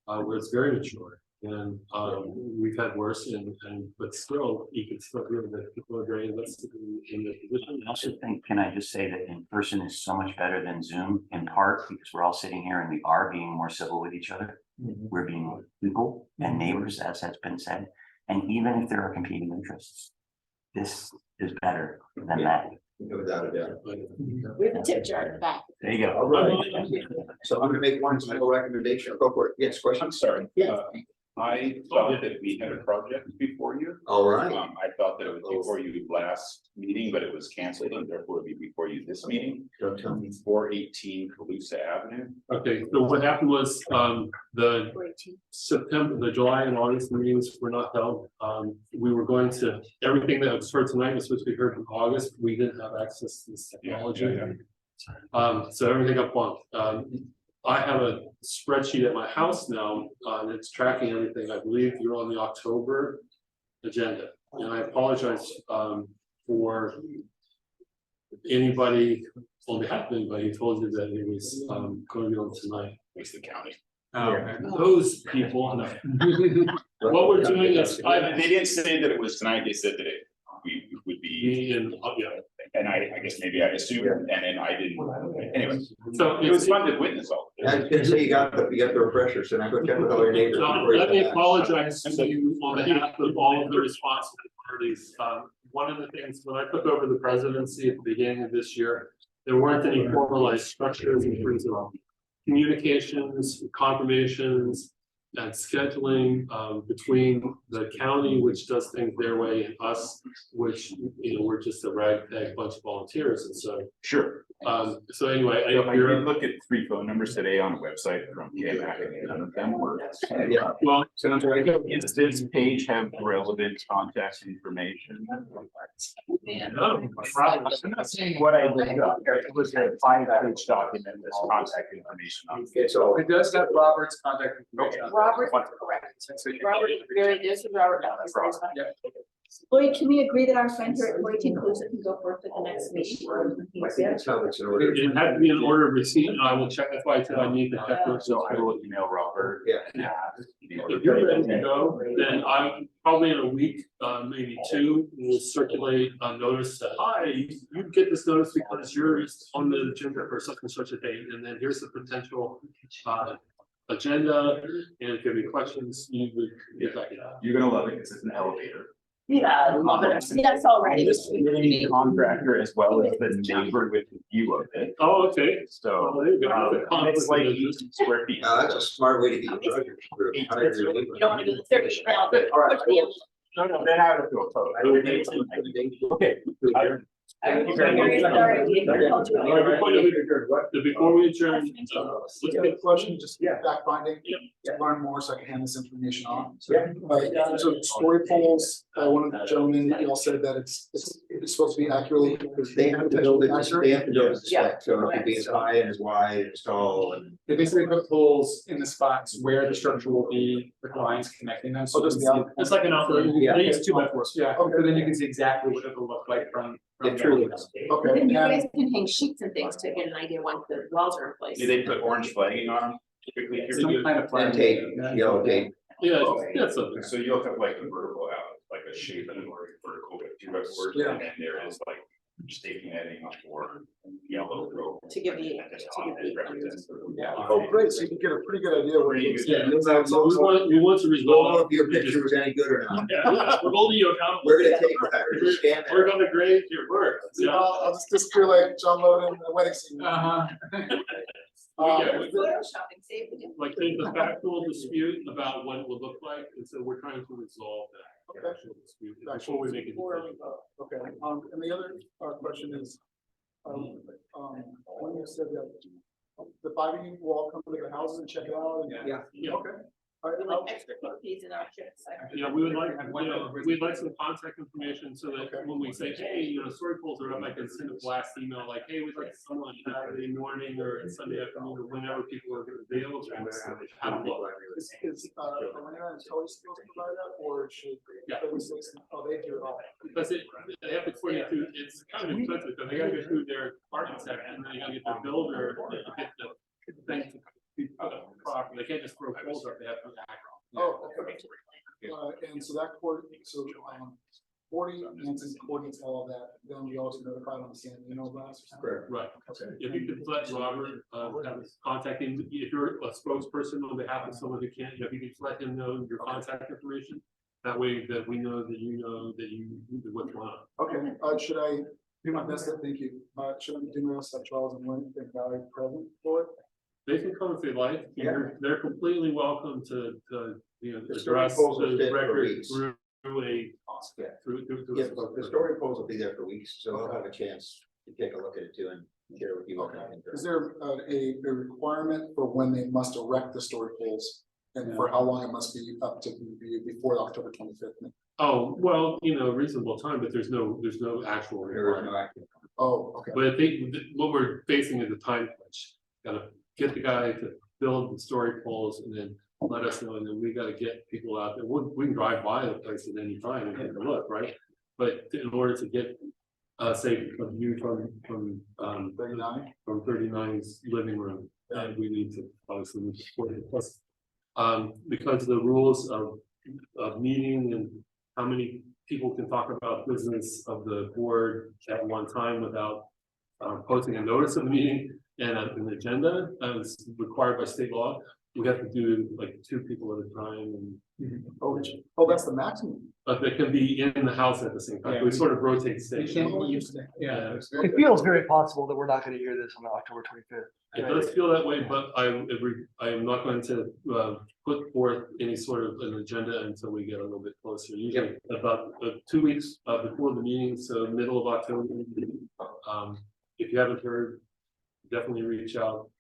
Where it's very mature, and we've had worse, and but still, you can still hear that people are very invested in their position. I also think, can I just say that in person is so much better than Zoom, in part because we're all sitting here and we are being more civil with each other. We're being people and neighbors, as has been said. And even if there are competing interests, this is better than that. Without a doubt. We have a tip jar in the back. There you go. All right. So I'm gonna make one final recommendation. Go for it. Yes, question? I'm sorry. Yeah. I thought that we had a project before you. All right. I thought that it was before you last meeting, but it was canceled and therefore it'll be before you this meeting. Don't tell me. 418 Calusa Avenue. Okay, so what happened was, the July and August meetings were not held. We were going to, everything that was heard tonight was supposed to be heard in August. We didn't have access to this technology. So everything got bumped. I have a spreadsheet at my house now, and it's tracking everything. I believe you're on the October agenda, and I apologize for anybody, on behalf of anybody who told you that it was going to be on tonight. Waste the county. Those people, no. What we're doing is, They didn't say that it was tonight, they said that it would be, in, yeah. and I guess maybe I assumed, and then I didn't, anyway. So It was fun to witness all. I was gonna say you got the refresher, so now go check with all your neighbors. So before you let me come back. apologize to you on behalf of all of the responsible parties. One of the things, when I took over the presidency at the beginning of this year, there weren't any formalized structures in terms of communications, confirmations, and scheduling between the county, which does things their way, and us, which, you know, we're just a ragtag bunch of volunteers, and so. Sure. So anyway, I did look at 3 phone numbers today on a website from KMAC, and none of them were. Yeah. Well, So does this page have relevant contact information? no, I'm not saying what I looked up. It was a 5-page document with contact information on it. Okay, so It does have Robert's contact information. Robert, correct. Robert, this is Robert. Yeah. Lloyd, can we agree that our friend here at 14 Calusa can go forth to the next meeting? I think that's how it's in order. it had to be in order of receipt, and I will check, that's why I said I need to check. So I will email Robert. Yeah. If you're ready to go, then I'm probably in a week, maybe 2, we'll circulate a notice that, hi, you get this notice because you're on the agenda for such and such a date, and then here's the potential agenda, and if you have any questions, you would get back to that. You're gonna love it because it's an elevator. Yeah, that's already. This contractor as well as the neighbor with the view of it. Oh, okay. So there you go. it's like 18 square feet. That's a smart way to get the project through. I agree. You don't want to do the 30. All right. No, then I would do a vote. I would need to. Okay. Before we adjourn, Let's get a question, just fact finding, to learn more so I can hand this information on. So story polls, one of the gentlemen, y'all said that it's supposed to be accurately. They have to build it, they have to build it, Yeah. so it can be as high and as wide and as tall and. They basically put poles in the spots where the structure will be, the lines connecting them, so just it's like an outdoor, Yeah. they use 2x4s, yeah, so then you can see exactly what it'll look like from. It truly is. Okay. Then you guys can hang sheets and things to get an idea once the walls are in place. Do they put orange flagging on them? Typically, if Some you're kind of And tape, yellow tape. yeah, that's something. so you'll have like a vertical out, like a shape and or vertical with 2x4s, Yeah. and then there is like staking netting or yellow rope. To give you- And just to give on you- it represents the- Yeah. Oh, great, so you can get a pretty good idea what it is. Yeah. Yeah. We want to Don't know resolve. if your picture was any good or not. Yeah, we're holding you accountable. We're gonna take that, we're just scan We're that. gonna grade your work. Yeah. I'll just disappear like John Loden in the wedding scene. Uh-huh. Photoshopping, save the. Like there's a factual dispute about what it would look like, and so we're trying to resolve that. Before we make it. Okay, and the other question is, when you said that the 5 of you will all come to the houses and check it out and. Yeah. Okay. All right, I'll- Extra cookies in our chips. Yeah, we would like, we'd like some contact information so that when we say, hey, story polls are up, I can send a blast email like, hey, we'd like someone Saturday morning or Sunday afternoon or whenever people are gonna be able to. Have a look. Is Elena and Tony supposed to provide that, or should? Yeah. Oh, they do it all. Because they have to coordinate through, it's kind of expensive, because they gotta go through their architect and then they gotta get the builder, to get the thing to be put up properly. They can't just throw poles up, they have to. Oh, okay. And so that so 40 Nancy coordinates all of that, then we also notified on the same email blast. Right. Okay. If you could let Robert, have his contact him, if you're a spokesperson on behalf of someone who can't, if you could let him know your contact information. That way that we know that what's going on. Okay, should I do my best? Thank you. Should I do my best at Charles and Wayne, think Valley present for it? They can come if they like, they're completely welcome to, The story address polls will the fit for record weeks. through a. Yeah. Through. Yeah, but the story polls will be there for weeks, so I'll have a chance to take a look at it too and share with you. Okay. Is there a requirement for when they must erect the story poles and for how long it must be up to be before October 25th? Oh, well, reasonable time, but there's no actual requirement. Oh, okay. But I think what we're facing is a time crunch. Gotta get the guy to build the story poles and then let us know, and then we gotta get people out there. We can drive by the place at any time and take a look, right? But in order to get, say, a view from 39's living room, we need to obviously support it. Plus, because of the rules of meeting and how many people can talk about business of the board at one time without posting a notice of the meeting and an agenda as required by state law. We have to do like 2 people at a time and. Oh, that's the maximum. But they can be in the house at the same time. We sort of rotate stations. Yeah. It feels very possible that we're not going to hear this on October 25th. It does feel that way, but I am not going to put forth any sort of an agenda until we get a little bit closer. Usually about 2 weeks before the meeting, so middle of October. If you haven't heard, definitely reach out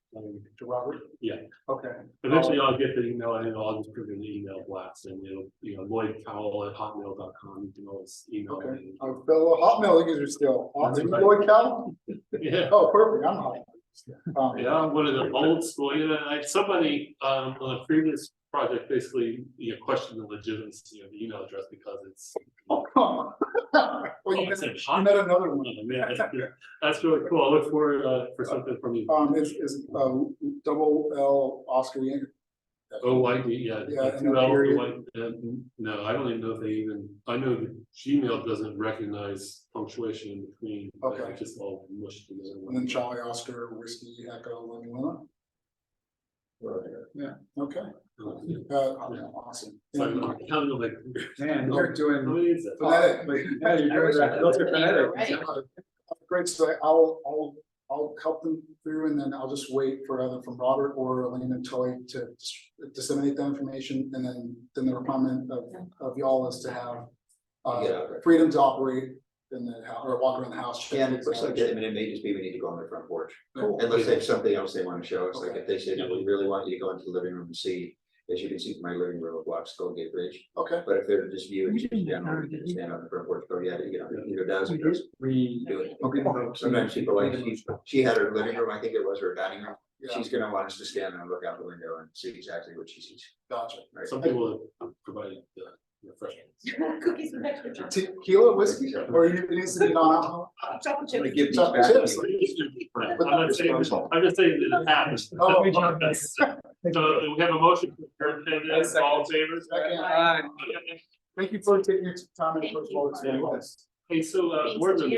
to Robert. Yeah. Okay. Eventually, I'll get the email and I'll just put in the email blast and Lloyd Cowell at hotmail.com. You can always email Okay. me. I'll fill a Hotmail users still. Lloyd Cal? Yeah. Oh, perfect. I'm hot. Yeah, one of the old school, somebody on a previous project basically, questioned the legitimacy of the email address because it's. Well, you met another one. Yeah, that's really cool. I look forward for something from you. Is double L Oscar Yankee. OYD, yeah. Yeah, and 2 a L's, period. no, I don't even know if they even, I know that Gmail doesn't recognize punctuation in between. Okay. It's just all mushed together. And then Charlie Oscar Whiskey Echo Lima. Yeah. Okay. Awesome. So I'm counting like, Man, you're doing how many is that? phonetic. Yeah, you're doing that. Those are phonetic. Right. Great. So I'll help them through, and then I'll just wait for either from Robert or Elaine and Tully to disseminate that information, and then the requirement of y'all is to have freedom to operate in the house or walk around the house. Yeah, and it looks like it may just be we need to go on the front porch. Cool. Unless they have something else they want to show us, like if they say, no, we really want you to go into the living room and see, as you can see from my living room, blocks Gold Gate Bridge. Okay. But if they're just viewing, general, we can stand on the front porch, go, yeah, either does or doesn't. Do it. Okay. Sometimes people like, she had her living room, I think it was her dining room. Yeah. She's gonna want us to stand and look out the window and see exactly what she sees. Gotcha. Right. Some people have provided refreshments. Cookies with extra chocolate. Tequila, whiskey, or it needs to be non-alcohol? Chocolate I'm gonna chip. give these Chocolate back to chips. you. I'm just saying that it happens. Oh, So we have a motion. All in favor? Second. Thank you for taking your time and Thank for you. all this. Hey, so Being we're such a